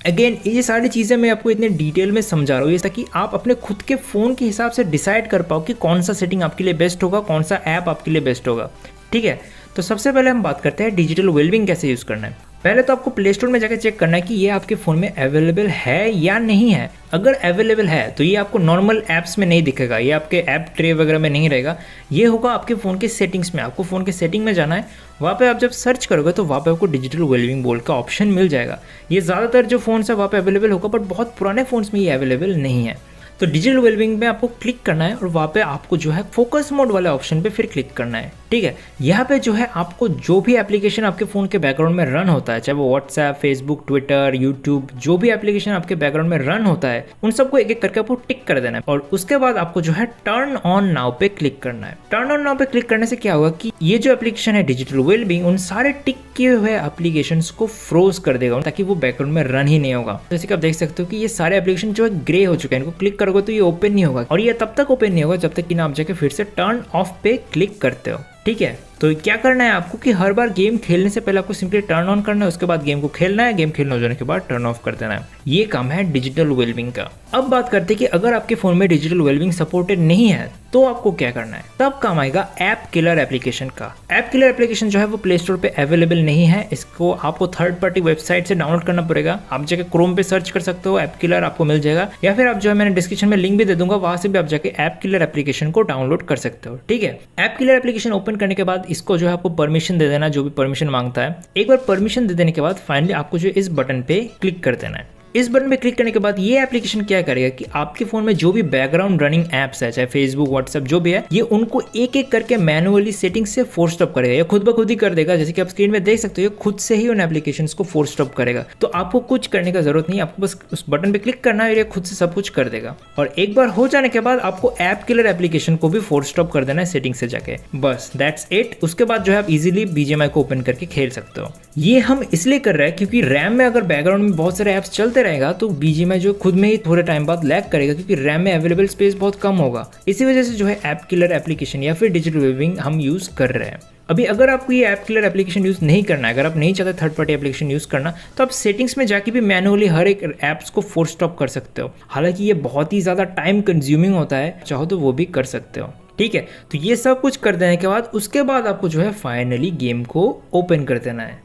अगेन ये सारी चीज़ें मैं आपको इतने डिटेल में समझा रहा हूँ ताकि आप अपने खुद के फ़ोन के हिसाब से डिसाइड कर पाओ कि कौन सा सेटिंग आपके लिए बेस्ट होगा, कौन सा ऐप आपके लिए बेस्ट होगा। ठीक है, तो सबसे पहले हम बात करते हैं डिजिटल वेलबींग कैसे यूज़ करना है। पहले तो आपको प्ले स्टोर में जाकर चेक करना है कि ये आपके फ़ोन में अवेलेबल है या नहीं है। अगर अवेलेबल है तो ये आपको नॉर्मल ऐप्स में नहीं दिखेगा, ये आपके ऐप ट्रे वगैरह में नहीं रहेगा, ये होगा आपके फ़ोन के सेटिंग्स में। आपको फ़ोन के सेटिंग में जाना है, वहाँ पे आप जब सर्च करोगे तो वहाँ पे आपको डिजिटल वेलबींग बोल का ऑप्शन मिल जाएगा। ये ज़्यादातर जो फ़ोन्स है वहाँ पे अवेलेबल होगा, बट बहुत पुराने फ़ोन्स में ये अवेलेबल नहीं है। तो डिजिटल वेलबींग में आपको क्लिक करना है और वहाँ पे आपको जो है फोकस मोड वाले ऑप्शन पे फिर क्लिक करना है। ठीक है, यहाँ पे जो है आपको जो भी एप्लीकेशन आपके फ़ोन के बैकग्राउंड में रन होता है, चाहे वो व्हाट्सएप, फेसबुक, ट्विटर, यूट्यूब, जो भी एप्लीकेशन आपके बैकग्राउंड में रन होता है उन सबको एक एक करके आपको टिक कर देना है, और उसके बाद आपको जो है टर्न ऑन नाउ पे क्लिक करना है। टर्न ऑन नाउ पे क्लिक करने से क्या होगा कि ये जो एप्लीकेशन है डिजिटल वेलबींग उन सारे टिक किए हुए एप्लीकेशन को फ्रोज कर देगा, ताकि वो बैकग्राउंड में रन ही नहीं होगा। जैसे कि आप देख सकते हो कि ये सारे एप्लीकेशन जो है ग्रे हो चुके हैं, इनको क्लिक करोगे तो ये ओपन नहीं होगा, और ये तब तक ओपन नहीं होगा जब तक कि ना आप जाके फिर से टर्न ऑफ पे क्लिक करते हो। ठीक है, तो क्या करना है आपको कि हर बार गेम खेलने से पहले आपको सिंपली टर्न ऑन करना है, उसके बाद गेम को खेलना है, गेम खेलने हो जाने के बाद टर्न ऑफ कर देना है। ये काम है डिजिटल वेलबींग का। अब बात करते हैं कि अगर आपके फोन में डिजिटल वेलबींग सपोर्टेड नहीं है तो आपको क्या करना है। तब काम आएगा ऐप किलर एप्लीकेशन का। ऐप किलर एप्लीकेशन जो है वो प्ले स्टोर पे अवेलेबल नहीं है, इसको आपको थर्ड पार्टी वेबसाइट से डाउनलोड करना पड़ेगा। आप जाके क्रोम पे सर्च कर सकते हो, ऐप किलर आपको मिल जाएगा, या फिर आप जो है मैंने डिस्क्रिप्शन में लिंक भी दे दूंगा, वहां से भी आप जाके ऐप किलर एप्लीकेशन को डाउनलोड कर सकते हो। ठीक है, ऐप किलर एप्लीकेशन ओपन करने के बाद इसको जो है आपको परमिशन दे देना, जो भी परमिशन मांगता है। एक बार परमिशन दे देने के बाद फाइनली आपको जो इस बटन पे क्लिक कर देना है। इस बटन पे क्लिक करने के बाद ये एप्लीकेशन क्या करेगा कि आपके फोन में जो भी बैकग्राउंड रनिंग एप्स है, चाहे फेसबुक, व्हाट्सएप, जो भी है, ये उनको एक एक करके मैनुअली सेटिंग से फोर्स स्टॉप करेगा। ये खुद ब खुद ही कर देगा, जैसे कि आप स्क्रीन में देख सकते हो, ये खुद से ही उन एप्लीकेशंस को फोर्स स्टॉप करेगा। तो आपको कुछ करने का जरूरत नहीं, आपको बस उस बटन पे क्लिक करना है और ये खुद से सब कुछ कर देगा। और एक बार हो जाने के बाद आपको ऐप किलर एप्लीकेशन को भी फोर्स स्टॉप कर देना है सेटिंग से जाके, बस दैट्स इट। उसके बाद जो है आप इजीली BGMI को ओपन करके खेल सकते हो। ये हम इसलिए कर रहे हैं क्योंकि रैम में अगर बैकग्राउंड में बहुत सारे ऐप्स चलते रहेगा तो BGMI जो खुद में ही थोड़े टाइम बाद लैग करेगा, क्योंकि रैम में अवेलेबल स्पेस बहुत कम होगा। इसी वजह से जो है ऐप किलर एप्लीकेशन या फिर डिजिटल वेलबींग हम यूज कर रहे हैं। अभी अगर आपको ये ऐप किलर एप्लीकेशन यूज नहीं करना है, अगर आप नहीं चाहते थर्ड पार्टी एप्लीकेशन यूज करना, तो आप सेटिंग्स में जाके भी मैनुअली हर एक ऐप्स को फोर्स स्टॉप कर सकते हो। हालांकि ये बहुत ही ज्यादा टाइम कंज्यूमिंग होता है, चाहो तो वो भी कर सकते हो। ठीक है, तो ये सब कुछ कर देने के बाद उसके बाद आपको जो है फाइनली गेम को ओपन कर देना है।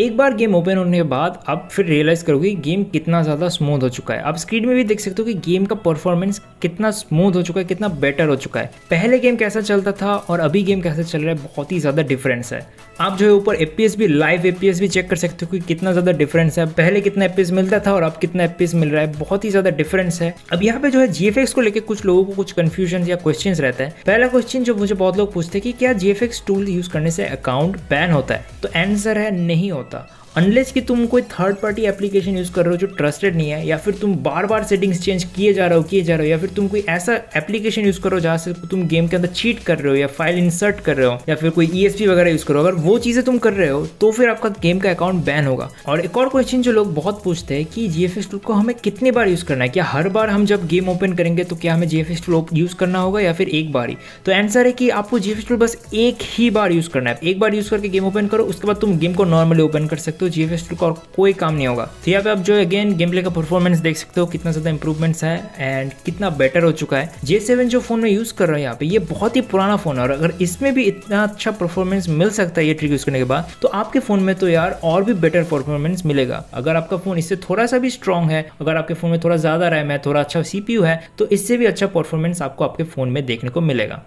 एक बार गेम ओपन होने के बाद आप फिर रियलाइज करोगे गेम कितना ज़्यादा स्मूथ हो चुका है। आप स्क्रीन में भी देख सकते हो कि गेम का परफॉर्मेंस कितना स्मूथ हो चुका है, कितना बेटर हो चुका है। पहले गेम कैसा चलता था और अभी गेम कैसा चल रहा है, बहुत ही ज़्यादा डिफरेंस है। आप जो है ऊपर FPS भी, लाइव FPS भी चेक कर सकते हो कि कितना ज़्यादा डिफरेंस है। पहले कितना FPS मिलता था और अब कितना FPS मिल रहा है, बहुत ही ज़्यादा डिफरेंस है। अब यहाँ पे जो है GFX को लेकर कुछ लोगों को कुछ कन्फ्यूजन या क्वेश्चंस रहता है। पहला क्वेश्चन जो मुझे बहुत लोग पूछते हैं कि क्या GFX टूल यूज़ करने से अकाउंट बैन होता है, तो आंसर है नहीं होता। अनलेस कि तुम कोई थर्ड पार्टी एप्लीकेशन यूज़ कर रहे हो जो ट्रस्टेड नहीं है, या फिर तुम बार बार सेटिंग्स चेंज किए जा रहे हो, या फिर तुम कोई ऐसा एप्लीकेशन यूज़ करो जहाँ से तुम गेम के अंदर चीट कर रहे हो या फाइल इंसर्ट कर रहे हो, या फिर कोई ESP वगैरह यूज़ करो, अगर वो चीज़ें तुम कर रहे हो तो फिर आपका गेम का अकाउंट बैन होगा। और एक और क्वेश्चन जो लोग बहुत पूछते हैं कि GFX टूल को हमें कितनी बार यूज़ करना है, क्या हर बार हम जब गेम ओपन करेंगे तो क्या हमें GFX टूल यूज़ करना होगा या फिर एक बार ही। तो आंसर है कि आपको GFX टूल बस एक ही बार यूज़ करना है। एक बार यूज़ करके गेम ओपन करो, उसके बाद तुम गेम को नॉर्मली ओपन कर सकते हो, GFX टूल का कोई काम नहीं होगा। तो यहाँ पे आप जो अगेन गेम प्ले का परफॉर्मेंस देख सकते हो, कितना ज़्यादा इंप्रूवमेंट्स है एंड कितना बेटर हो चुका है। J7 जो फोन में यूज़ कर रहा हूँ यहाँ पे, ये बहुत ही पुराना फोन है, और अगर इसमें भी इतना अच्छा परफॉर्मेंस मिल सकता है ये ट्रिक यूज़ करने के बाद, तो आपके फ़ोन में तो यार और भी बेटर परफॉर्मेंस मिलेगा। अगर आपका फ़ोन इससे थोड़ा सा भी स्ट्रॉन्ग है, अगर आपके फ़ोन में थोड़ा ज़्यादा रैम है, थोड़ा अच्छा CPU है, तो इससे भी अच्छा परफॉर्मेंस आपको आपके फ़ोन में देखने को मिलेगा।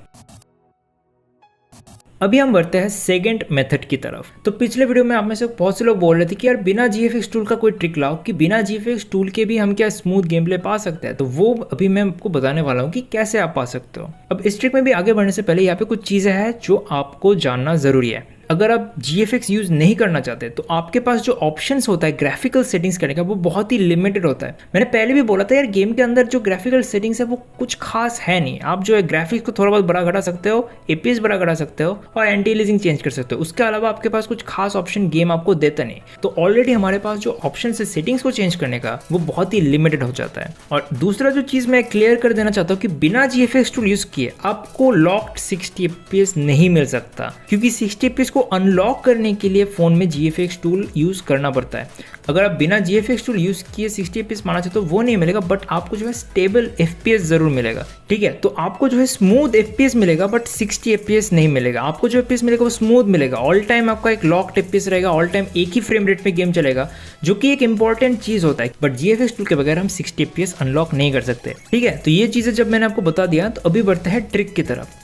अभी हम बढ़ते हैं सेकंड मेथड की तरफ। तो पिछले वीडियो में आप में से बहुत से लोग बोल रहे थे कि यार बिना GFX टूल का कोई ट्रिक लाओ कि बिना GFX टूल के भी हम क्या स्मूथ गेम प्ले पा सकते हैं। तो वो अभी मैं आपको बताने वाला हूँ कि कैसे आप पा सकते हो। अब इस ट्रिक में भी आगे बढ़ने से पहले यहाँ पे कुछ चीज़ें हैं जो आपको जानना ज़रूरी है। अगर आप GFX यूज़ नहीं करना चाहते तो आपके पास जो ऑप्शंस होता है ग्राफिकल सेटिंग्स करने का वो बहुत ही लिमिटेड होता है। मैंने पहले भी बोला था यार गेम के अंदर जो ग्राफिकल सेटिंग्स है वो कुछ खास है नहीं। आप जो है ग्राफिक्स को थोड़ा बहुत बड़ा घटा सकते हो, APS बड़ा घटा सकते हो और एंटी अलियासिंग चेंज कर सकते हो। उसके अलावा आपके पास कुछ खास ऑप्शन गेम आपको देता नहीं। तो ऑलरेडी हमारे पास जो ऑप्शन है सेटिंग्स को चेंज करने का वो बहुत ही लिमिटेड हो जाता है। और दूसरा जो चीज़ मैं क्लियर कर देना चाहता हूँ कि बिना GFX टूल यूज़ किए आपको लॉक्ड 60 FPS नहीं मिल सकता, क्योंकि 60 FPS को अनलॉक करने के लिए फ़ोन में GFX टूल यूज़ करना पड़ता है। अगर आप बिना GFX टूल यूज़ किए 60 FPS पाना चाहते हो वो नहीं मिलेगा, बट आपको जो है स्टेबल FPS ज़रूर मिलेगा। ठीक है, तो आपको जो है स्मूथ FPS मिलेगा बट 60 FPS नहीं मिलेगा। आपको जो FPS मिलेगा वो स्मूथ मिलेगा। ऑल टाइम आपका एक लॉक्ड FPS रहेगा, ऑल टाइम एक ही फ्रेम रेट में गेम चलेगा, जो कि एक इंपॉर्टेंट चीज़ होता है। बट GFX टूल के बगैर हम 60 FPS अनलॉक नहीं कर सकते। ठीक है, तो ये चीज़ें जब मैंने आपको बता दिया तो अभी बढ़ते हैं ट्रिक की तरफ।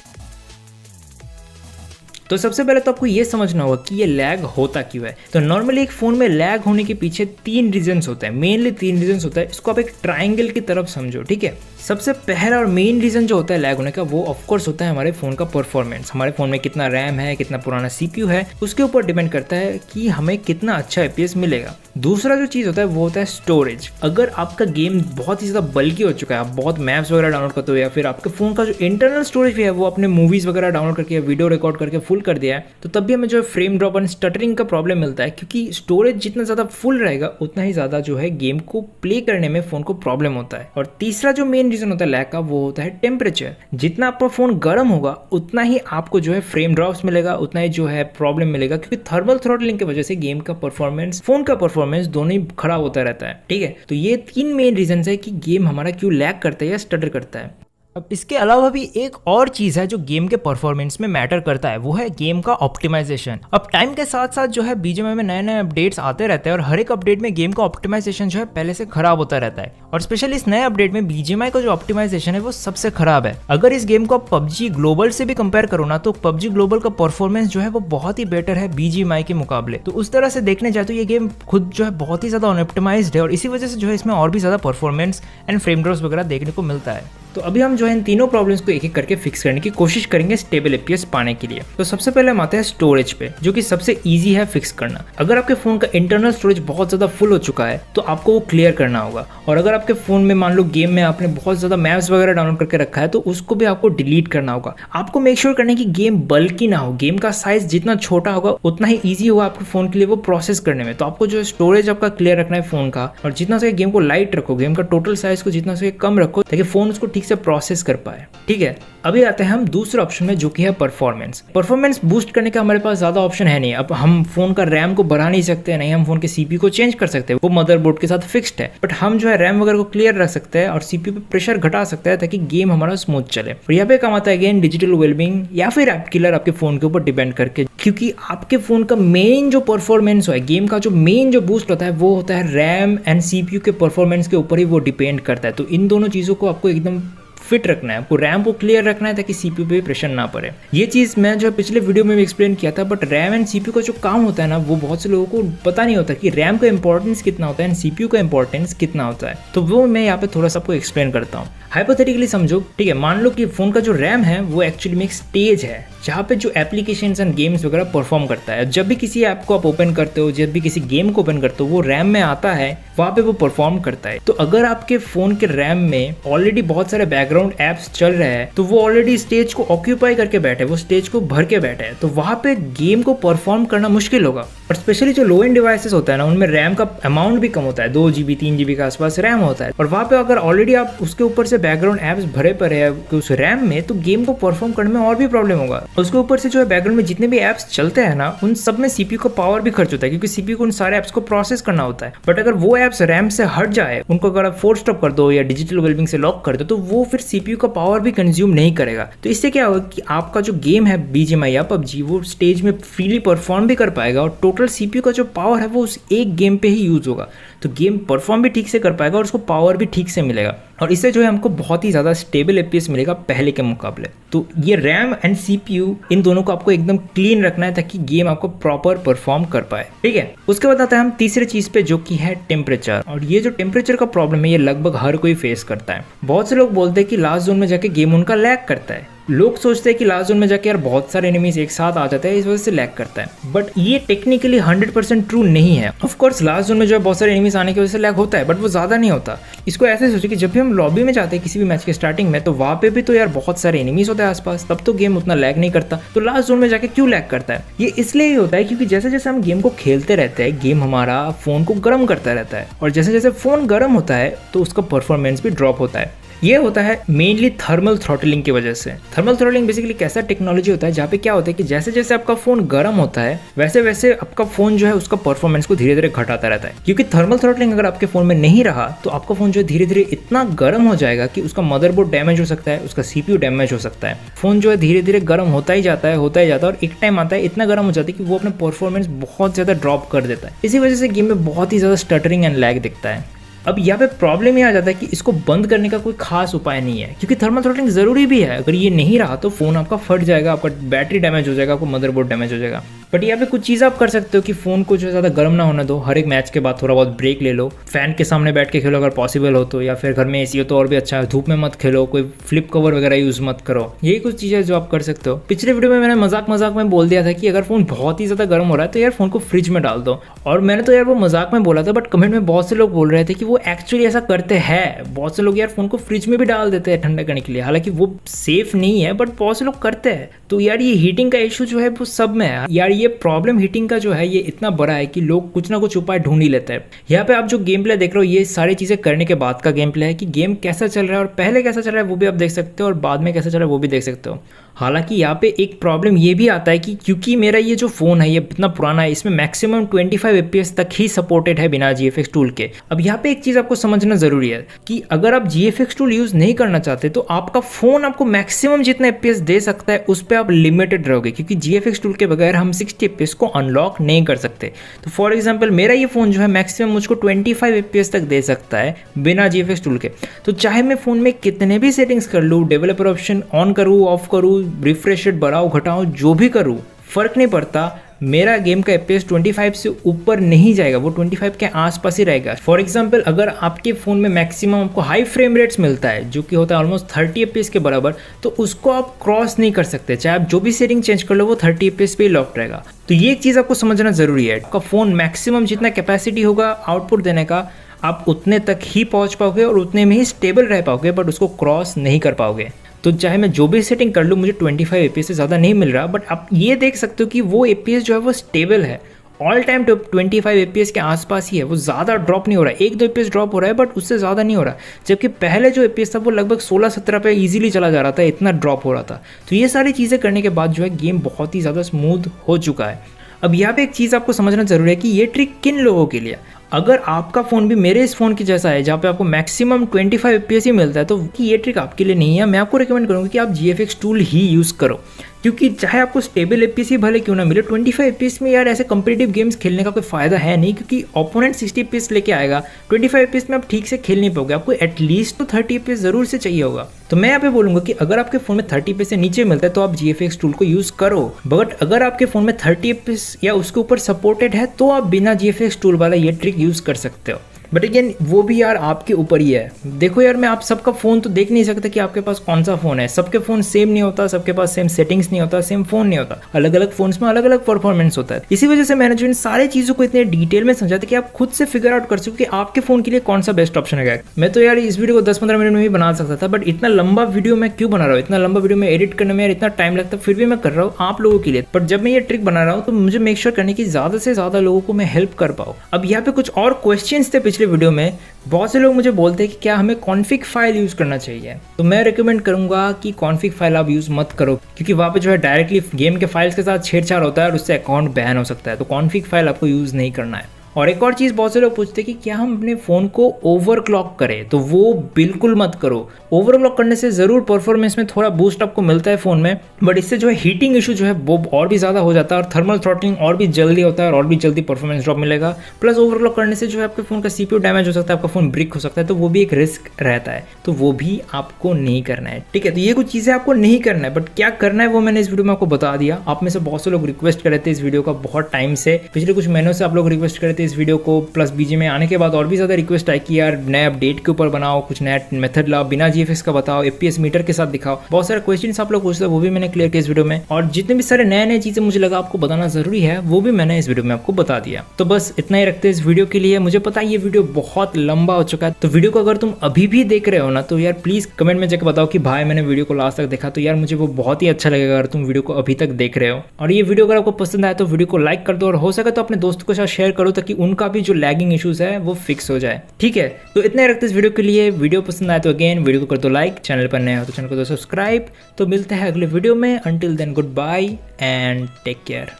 तो सबसे पहले तो आपको ये समझना होगा कि ये लैग होता क्यों है। तो नॉर्मली एक फ़ोन में लैग होने के पीछे 3 रीजंस होते हैं, मेनली 3 रीजंस होता है। इसको आप एक ट्रायंगल की तरफ समझो। ठीक है, सबसे पहला और मेन रीज़न जो होता है लैग होने का वो ऑफकोर्स होता है हमारे फ़ोन का परफॉर्मेंस। हमारे फ़ोन में कितना रैम है, कितना पुराना CPU है, उसके ऊपर डिपेंड करता है कि हमें कितना अच्छा FPS मिलेगा। दूसरा जो चीज़ होता है वो होता है स्टोरेज। अगर आपका गेम बहुत ही ज़्यादा बल्कि हो चुका है, आप बहुत मैप्स वगैरह डाउनलोड करते हो, या फिर आपके फ़ोन का जो इंटरनल स्टोरेज भी है वो अपने मूवीज़ वगैरह डाउनलोड करके वीडियो रिकॉर्ड करके फुल कर दिया है, तो तब भी हमें जो है फ्रेम ड्रॉप एंड स्टटरिंग का प्रॉब्लम मिलता है, क्योंकि स्टोरेज जितना ज़्यादा फुल रहेगा उतना ही ज़्यादा जो है गेम को प्ले करने में फ़ोन को प्रॉब्लम होता है। और तीसरा जो मेन रीज़न होता है लैग का वो होता है टेम्परेचर। जितना आपका फ़ोन गर्म होगा उतना ही आपको जो है फ्रेम ड्रॉप्स मिलेगा, उतना ही जो है प्रॉब्लम मिलेगा, क्योंकि थर्मल थ्रॉटलिंग की वजह से गेम का परफॉर्मेंस, फ़ोन का परफॉर्मेंस दोनों ही खराब होता रहता है। ठीक है, तो ये 3 मेन रीजन है कि गेम हमारा क्यों लैग करता है या स्टटर करता है। अब इसके अलावा भी एक और चीज़ है जो गेम के परफॉर्मेंस में मैटर करता है, वो है गेम का ऑप्टिमाइजेशन। अब टाइम के साथ साथ जो है BGMI में नए नए अपडेट्स आते रहते हैं और हर एक अपडेट में गेम का ऑप्टिमाइजेशन जो है पहले से खराब होता रहता है। और स्पेशली इस नए अपडेट में BGMI का जो ऑप्टिमाइजेशन है वो सबसे खराब है। अगर इस गेम को आप PUBG ग्लोबल से भी कंपेयर करो ना, तो PUBG ग्लोबल का परफॉर्मेंस जो है वो बहुत ही बेटर है BGMI के मुकाबले। तो उस तरह से देखने जाए तो ये गेम खुद जो है बहुत ही ज़्यादा अनऑप्टिमाइज्ड है और इसी वजह से जो है इसमें और भी ज़्यादा परफॉर्मेंस एंड फ्रेम ड्रॉप्स वगैरह देखने को मिलता है। तो अभी हम जो है इन तीनों प्रॉब्लम्स को एक एक करके फिक्स करने की कोशिश करेंगे स्टेबल FPS पाने के लिए। तो सबसे पहले हम आते हैं स्टोरेज पे, जो कि सबसे इजी है फिक्स करना। अगर आपके फ़ोन का इंटरनल स्टोरेज बहुत ज़्यादा फुल हो चुका है तो आपको वो क्लियर करना होगा। और अगर आपके फ़ोन में मान लो गेम में आपने बहुत ज़्यादा मैप्स वगैरह डाउनलोड करके रखा है तो उसको भी आपको डिलीट करना होगा। आपको मेक श्योर करना है कि गेम बल्कि ना हो, गेम का साइज जितना छोटा होगा उतना ही ईजी होगा आपके फ़ोन के लिए वो प्रोसेस करने में। तो आपको जो स्टोरेज आपका क्लियर रखना है फ़ोन का, और जितना सके गेम को लाइट रखो, गेम का टोटल साइज को जितना सके कम रखो ताकि फ़ोन उसको ठीक से प्रोसेस कर पाए। ठीक है, अभी आते हैं हम दूसरे ऑप्शन में जो कि है परफॉर्मेंस बूस्ट करने का हमारे पास ज्यादा ऑप्शन है नहीं। अब हम फोन का रैम को बढ़ा नहीं सकते, नहीं हम फोन के CPU को चेंज कर सकते हैं, वो मदरबोर्ड के साथ फिक्स्ड है। बट हम जो है रैम वगैरह को क्लियर रख सकते हैं और CPU पे प्रेशर घटा सकते हैं ताकि गेम हमारा स्मूथ चले। और यहाँ पे काम आता है अगेन डिजिटल वेलबींग या फिर ऐप किलर, आपके फोन के ऊपर डिपेंड करके, क्योंकि आपके फोन का मेन जो परफॉर्मेंस है, गेम का जो मेन जो बूस्ट होता है वो होता है रैम एंड CPU के परफॉर्मेंस के ऊपर ही वो डिपेंड करता है। तो इन दोनों चीज़ों को आपको एकदम फिट रखना है, आपको रैम को क्लियर रखना है ताकि CPU पे प्रेशर ना पड़े। ये चीज़ मैं जो पिछले वीडियो में भी एक्सप्लेन किया था, बट रैम एंड CPU का जो काम होता है ना वो बहुत से लोगों को पता नहीं होता कि रैम का इंपॉर्टेंस कितना होता है एंड CPU का इंपॉर्टेंस कितना होता है। तो वो मैं यहाँ पे थोड़ा सा आपको एक्सप्लेन करता हूँ। हाइपोथेटिकली समझो, ठीक है, मान लो कि फोन का जो रैम है वो एक्चुअली में एक स्टेज है जहाँ पे जो एप्लीकेशंस एंड गेम्स वगैरह परफॉर्म करता है। जब भी किसी ऐप को आप ओपन करते हो, जब भी किसी गेम को ओपन करते हो, वो रैम में आता है, वहाँ पे वो परफॉर्म करता है। तो अगर आपके फोन के रैम में ऑलरेडी बहुत सारे बैकग्राउंड ऐप्स चल रहे हैं तो वो ऑलरेडी स्टेज को ऑक्यूपाई करके बैठे, वो स्टेज को भर के बैठे हैं, तो वहाँ पे गेम को परफॉर्म करना मुश्किल होगा। और स्पेशली जो लो एंड डिवाइसेस होता है ना, उनमें रैम का अमाउंट भी कम होता है, 2 GB 3 GB के आसपास रैम होता है। और वहाँ पे अगर ऑलरेडी आप उसके ऊपर से बैकग्राउंड ऐप्स भरे पड़े हैं उस रैम में, तो गेम को परफॉर्म करने में और भी प्रॉब्लम होगा। उसके ऊपर से जो है बैकग्राउंड में जितने भी ऐप्स चलते हैं ना, उन सब में CPU का पावर भी खर्च होता है, क्योंकि CPU को उन सारे ऐप्स को प्रोसेस करना होता है। बट अगर वो ऐप्स रैम से हट जाए, उनको अगर आप फोर्स स्टॉप कर दो या डिजिटल वेलबिंग से लॉक कर दो, तो वो फिर CPU का पावर भी कंज्यूम नहीं करेगा। तो इससे क्या होगा कि आपका जो गेम है BGMI या PUBG, वो स्टेज में फ्रीली परफॉर्म भी कर पाएगा और टोटल CPU का जो पावर है वो उस एक गेम पे ही यूज होगा। तो गेम परफॉर्म भी ठीक से कर पाएगा और उसको पावर भी ठीक से मिलेगा। और इससे जो है हमको बहुत ही ज़्यादा स्टेबल एपीएस मिलेगा पहले के मुकाबले। तो ये रैम एंड सीपीयू इन दोनों को आपको एकदम क्लीन रखना है ताकि गेम आपको प्रॉपर परफॉर्म कर पाए, ठीक है। उसके बाद आता है हम तीसरे चीज़ पे जो कि है टेम्परेचर। और ये जो टेम्परेचर का प्रॉब्लम है ये लगभग हर कोई फेस करता है। बहुत से लोग बोलते हैं कि लास्ट जोन में जाके गेम उनका लैग करता है। लोग सोचते हैं कि लास्ट जोन में जाके यार बहुत सारे एनिमीज एक साथ आ जाते हैं, इस वजह से लैग करता है। बट ये टेक्निकली 100% ट्रू नहीं है। ऑफ कोर्स लास्ट जोन में जो है बहुत सारे एनिमीज आने की वजह से लैग होता है, बट वो ज़्यादा नहीं होता। इसको ऐसे सोचिए कि जब भी हम लॉबी में जाते हैं किसी भी मैच के स्टार्टिंग में, तो वहाँ पे भी तो यार बहुत सारे एनिमीज होते हैं आसपास, तब तो गेम उतना लैग नहीं करता। तो लास्ट जोन में जाके क्यों लैग करता है? ये इसलिए ही होता है क्योंकि जैसे जैसे हम गेम को खेलते रहते हैं, गेम हमारा फ़ोन को गर्म करता रहता है, और जैसे जैसे फ़ोन गर्म होता है तो उसका परफॉर्मेंस भी ड्रॉप होता है। ये होता है मेनली थर्मल थ्रॉटलिंग की वजह से। थर्मल थ्रॉटलिंग बेसिकली कैसा टेक्नोलॉजी होता है जहाँ पे क्या होता है कि जैसे जैसे आपका फ़ोन गर्म होता है वैसे वैसे आपका फ़ोन जो है उसका परफॉर्मेंस को धीरे धीरे घटाता रहता है। क्योंकि थर्मल थ्रॉटलिंग अगर आपके फ़ोन में नहीं रहा तो आपका फ़ोन जो है धीरे धीरे इतना गर्म हो जाएगा कि उसका मदरबोर्ड डैमेज हो सकता है, उसका सीपीयू डैमेज हो सकता है। फ़ोन जो है धीरे धीरे गर्म होता ही जाता है और एक टाइम आता है इतना गर्म हो जाता है कि वो अपना परफॉर्मेंस बहुत ज़्यादा ड्रॉप कर देता है। इसी वजह से गेम में बहुत ही ज़्यादा स्टटरिंग एंड लैग दिखता है। अब यहाँ पे प्रॉब्लम ये आ जाता है कि इसको बंद करने का कोई खास उपाय नहीं है, क्योंकि थर्मल थ्रॉटलिंग ज़रूरी भी है। अगर ये नहीं रहा तो फ़ोन आपका फट जाएगा, आपका बैटरी डैमेज हो जाएगा, आपका मदरबोर्ड डैमेज हो जाएगा। बट यहाँ पे कुछ चीज़ आप कर सकते हो कि फ़ोन को जो ज़्यादा गर्म ना होने दो। हर एक मैच के बाद थोड़ा बहुत ब्रेक ले लो, फैन के सामने बैठ के खेलो अगर पॉसिबल हो तो, या फिर घर में एसी हो तो और भी अच्छा है। धूप में मत खेलो, कोई फ्लिप कवर वगैरह यूज़ मत करो। यही कुछ चीज़ें जो आप कर सकते हो। पिछले वीडियो में मैंने मजाक में बोल दिया था कि अगर फ़ोन बहुत ही ज़्यादा गर्म हो रहा है तो यार फ़ोन को फ्रिज में डाल दो, और मैंने तो यार वो मजाक में बोला था, बट कमेंट में बहुत से लोग बोल रहे थे कि वो एक्चुअली ऐसा करते हैं। बहुत से लोग यार फ़ोन को फ्रिज में भी डाल देते हैं ठंडा करने के लिए, हालांकि वो सेफ नहीं है, बट बहुत से लोग करते हैं। तो यार ये हीटिंग का इशू जो है वो सब में है यार। ये प्रॉब्लम हीटिंग का जो है ये इतना बड़ा है कि लोग कुछ ना कुछ उपाय ढूंढ ही लेते हैं। यहाँ पे आप जो गेम प्ले देख रहे हो ये सारी चीज़ें करने के बाद का गेम प्ले है कि गेम कैसा चल रहा है, और पहले कैसा चल रहा है वो भी आप देख सकते हो, और बाद में कैसा चल रहा है वो भी देख सकते हो। हालांकि यहाँ पे एक प्रॉब्लम ये भी आता है कि क्योंकि मेरा ये जो फ़ोन है ये इतना पुराना है, इसमें मैक्सिमम 25 FPS तक ही सपोर्टेड है बिना GFX टूल के। अब यहाँ पे एक चीज़ आपको समझना ज़रूरी है कि अगर आप GFX टूल यूज़ नहीं करना चाहते तो आपका फ़ोन आपको मैक्सिमम जितना FPS दे सकता है उस पर आप लिमिटेड रहोगे, क्योंकि GFX टूल के बगैर हम 60 FPS को अनलॉक नहीं कर सकते। तो फॉर एग्जाम्पल मेरा ये फ़ोन जो है मैक्सिमम मुझको 25 FPS तक दे सकता है बिना GFX टूल के। तो चाहे मैं फ़ोन में कितने भी सेटिंग्स कर लूँ, डेवलपर ऑप्शन ऑन करूँ, ऑफ करूँ, रिफ्रेश रेट बढ़ाओ घटाओ, जो भी करूँ फ़र्क नहीं पड़ता, मेरा गेम का FPS 25 से ऊपर नहीं जाएगा, वो 25 के आसपास ही रहेगा। फॉर एग्जांपल अगर आपके फ़ोन में मैक्सिमम आपको हाई फ्रेम रेट्स मिलता है जो कि होता है ऑलमोस्ट 30 FPS के बराबर, तो उसको आप क्रॉस नहीं कर सकते। चाहे आप जो भी सेटिंग चेंज कर लो वो 30 FPS पे ही लॉक रहेगा। तो ये एक चीज़ आपको समझना ज़रूरी है। आपका फ़ोन मैक्सिमम जितना कैपेसिटी होगा आउटपुट देने का, आप उतने तक ही पहुँच पाओगे और उतने में ही स्टेबल रह पाओगे, बट उसको क्रॉस नहीं कर पाओगे। तो चाहे मैं जो भी सेटिंग कर लूँ मुझे 25 FPS से ज़्यादा नहीं मिल रहा, बट आप ये देख सकते हो कि वो FPS जो है वो स्टेबल है, ऑल टाइम 25 FPS के आसपास ही है, वो ज़्यादा ड्रॉप नहीं हो रहा है। 1-2 FPS ड्रॉप हो रहा है बट उससे ज़्यादा नहीं हो रहा, जबकि पहले जो FPS था वो लगभग 16-17 पे ईजिली चला जा रहा था, इतना ड्रॉप हो रहा था। तो ये सारी चीज़ें करने के बाद जो है गेम बहुत ही ज़्यादा स्मूथ हो चुका है। अब यहाँ पे एक चीज़ आपको समझना ज़रूरी है कि ये ट्रिक किन लोगों के लिए। अगर आपका फ़ोन भी मेरे इस फ़ोन की जैसा है जहाँ पे आपको मैक्सिमम 25 FPS ही मिलता है तो ये ट्रिक आपके लिए नहीं है। मैं आपको रिकमेंड करूँगा कि आप GFX टूल ही यूज़ करो, क्योंकि चाहे आपको स्टेबल FPS ही भले क्यों ना मिले, 25 FPS में यार ऐसे कम्पिटिटिव गेम्स खेलने का कोई फ़ायदा है नहीं, क्योंकि ओपोनेंट 60 FPS लेके आएगा। 25 FPS में आप ठीक से खेल नहीं पाओगे, आपको एटलीस्ट तो 30 FPS ज़रूर से चाहिए होगा। तो मैं यहाँ पे बोलूँगा कि अगर आपके फ़ोन में 30 FPS से नीचे मिलता है तो आप GFX टूल को यूज़ करो, बट अगर आपके फ़ोन में 30 FPS या उसके ऊपर सपोर्टेड है तो आप बिना GFX टूल वाला ये ट्रिक यूज़ कर सकते हो। बट अगेन वो भी यार आपके ऊपर ही है। देखो यार मैं आप सबका फ़ोन तो देख नहीं सकता कि आपके पास कौन सा फ़ोन है, सबके फ़ोन सेम नहीं होता, सबके पास सेम सेटिंग्स नहीं होता, सेम फ़ोन नहीं होता, अलग अलग फ़ोन्स में अलग अलग परफॉर्मेंस होता है। इसी वजह से मैंने जो इन सारी चीज़ों को इतने डिटेल में समझा था कि आप खुद से फिगर आउट कर सको कि आपके फ़ोन के लिए कौन सा बेस्ट ऑप्शन है। मैं तो यार इस वीडियो को 10-15 मिनट में भी बना सकता था, बट इतना लंबा वीडियो मैं क्यों बना रहा हूँ, इतना लंबा वीडियो में एडिट करने में यार इतना टाइम लगता है, फिर भी मैं कर रहा हूँ आप लोगों के लिए। बट जब मैं ये ट्रिक बना रहा हूँ तो मुझे मेक श्योर करने की ज़्यादा से ज़्यादा लोगों को मैं हेल्प कर पाऊँ। अब यहाँ पे कुछ और क्वेश्चन थे पिछले वीडियो में। बहुत से लोग मुझे बोलते हैं कि क्या हमें कॉन्फिग फाइल यूज़ करना चाहिए, तो मैं रिकमेंड करूंगा कि कॉन्फिग फाइल आप यूज़ मत करो, क्योंकि वहाँ पे जो है डायरेक्टली गेम के फाइल्स के साथ छेड़छाड़ होता है और उससे अकाउंट बैन हो सकता है। तो कॉन्फिग फाइल आपको यूज़ नहीं करना है। और एक और चीज़ बहुत से लोग पूछते हैं कि क्या हम अपने फ़ोन को ओवरक्लॉक करें, तो वो बिल्कुल मत करो। ओवरक्लॉक करने से ज़रूर परफॉर्मेंस में थोड़ा बूस्ट आपको मिलता है फ़ोन में, बट इससे जो है हीटिंग इशू जो है वो और भी ज़्यादा हो जाता है और थर्मल थ्रॉटलिंग और भी जल्दी होता है और भी जल्दी परफॉर्मेंस ड्रॉप मिलेगा। प्लस ओवरक्लॉक करने से जो है आपके फ़ोन का CPU डैमेज हो सकता है, आपका फ़ोन ब्रिक हो सकता है, तो वो भी एक रिस्क रहता है, तो वो भी आपको नहीं करना है। ठीक है, तो ये कुछ चीज़ें आपको नहीं करना है, बट क्या करना है वो मैंने इस वीडियो में आपको बता दिया। आप में से बहुत से लोग रिक्वेस्ट कर रहे थे इस वीडियो का बहुत टाइम से, पिछले कुछ महीनों से आप लोग रिक्वेस्ट कर रहे थे इस वीडियो को, प्लस बीजे में आने के बाद और भी ज़्यादा रिक्वेस्ट आई कि यार नए अपडेट के ऊपर बनाओ, कुछ नया मेथड लाओ, बिना GFX का बताओ, FPS मीटर के साथ दिखाओ। बहुत सारे क्वेश्चंस आप लोग पूछते हैं, वो भी मैंने क्लियर किया इस वीडियो में, और जितने भी सारे नए नए चीज़ें मुझे लगा आपको बताना जरूरी है वो भी मैंने इस वीडियो में आपको बता दिया। तो बस इतना ही रखते हैं इस वीडियो के लिए। मुझे पता है ये वीडियो बहुत लंबा हो चुका है, तो वीडियो को अगर तुम अभी भी देख रहे हो ना, तो यार प्लीज़ कमेंट में जाकर बताओ कि भाई मैंने वीडियो को लास्ट तक देखा, तो यार मुझे वो बहुत ही अच्छा लगेगा अगर तुम वीडियो को अभी तक देख रहे हो। और ये वीडियो अगर आपको पसंद आए तो वीडियो को लाइक कर दो, और हो सके तो अपने दोस्तों के साथ शेयर करो ताकि उनका भी जो लैगिंग इशूज़ है वो फिक्स हो जाए। ठीक है, तो इतने रखते इस वीडियो के लिए। वीडियो पसंद आए तो अगेन वीडियो को कर दो लाइक, चैनल पर नए हो तो चैनल को दो सब्सक्राइब। तो मिलते हैं अगले वीडियो में, until then good bye and take care.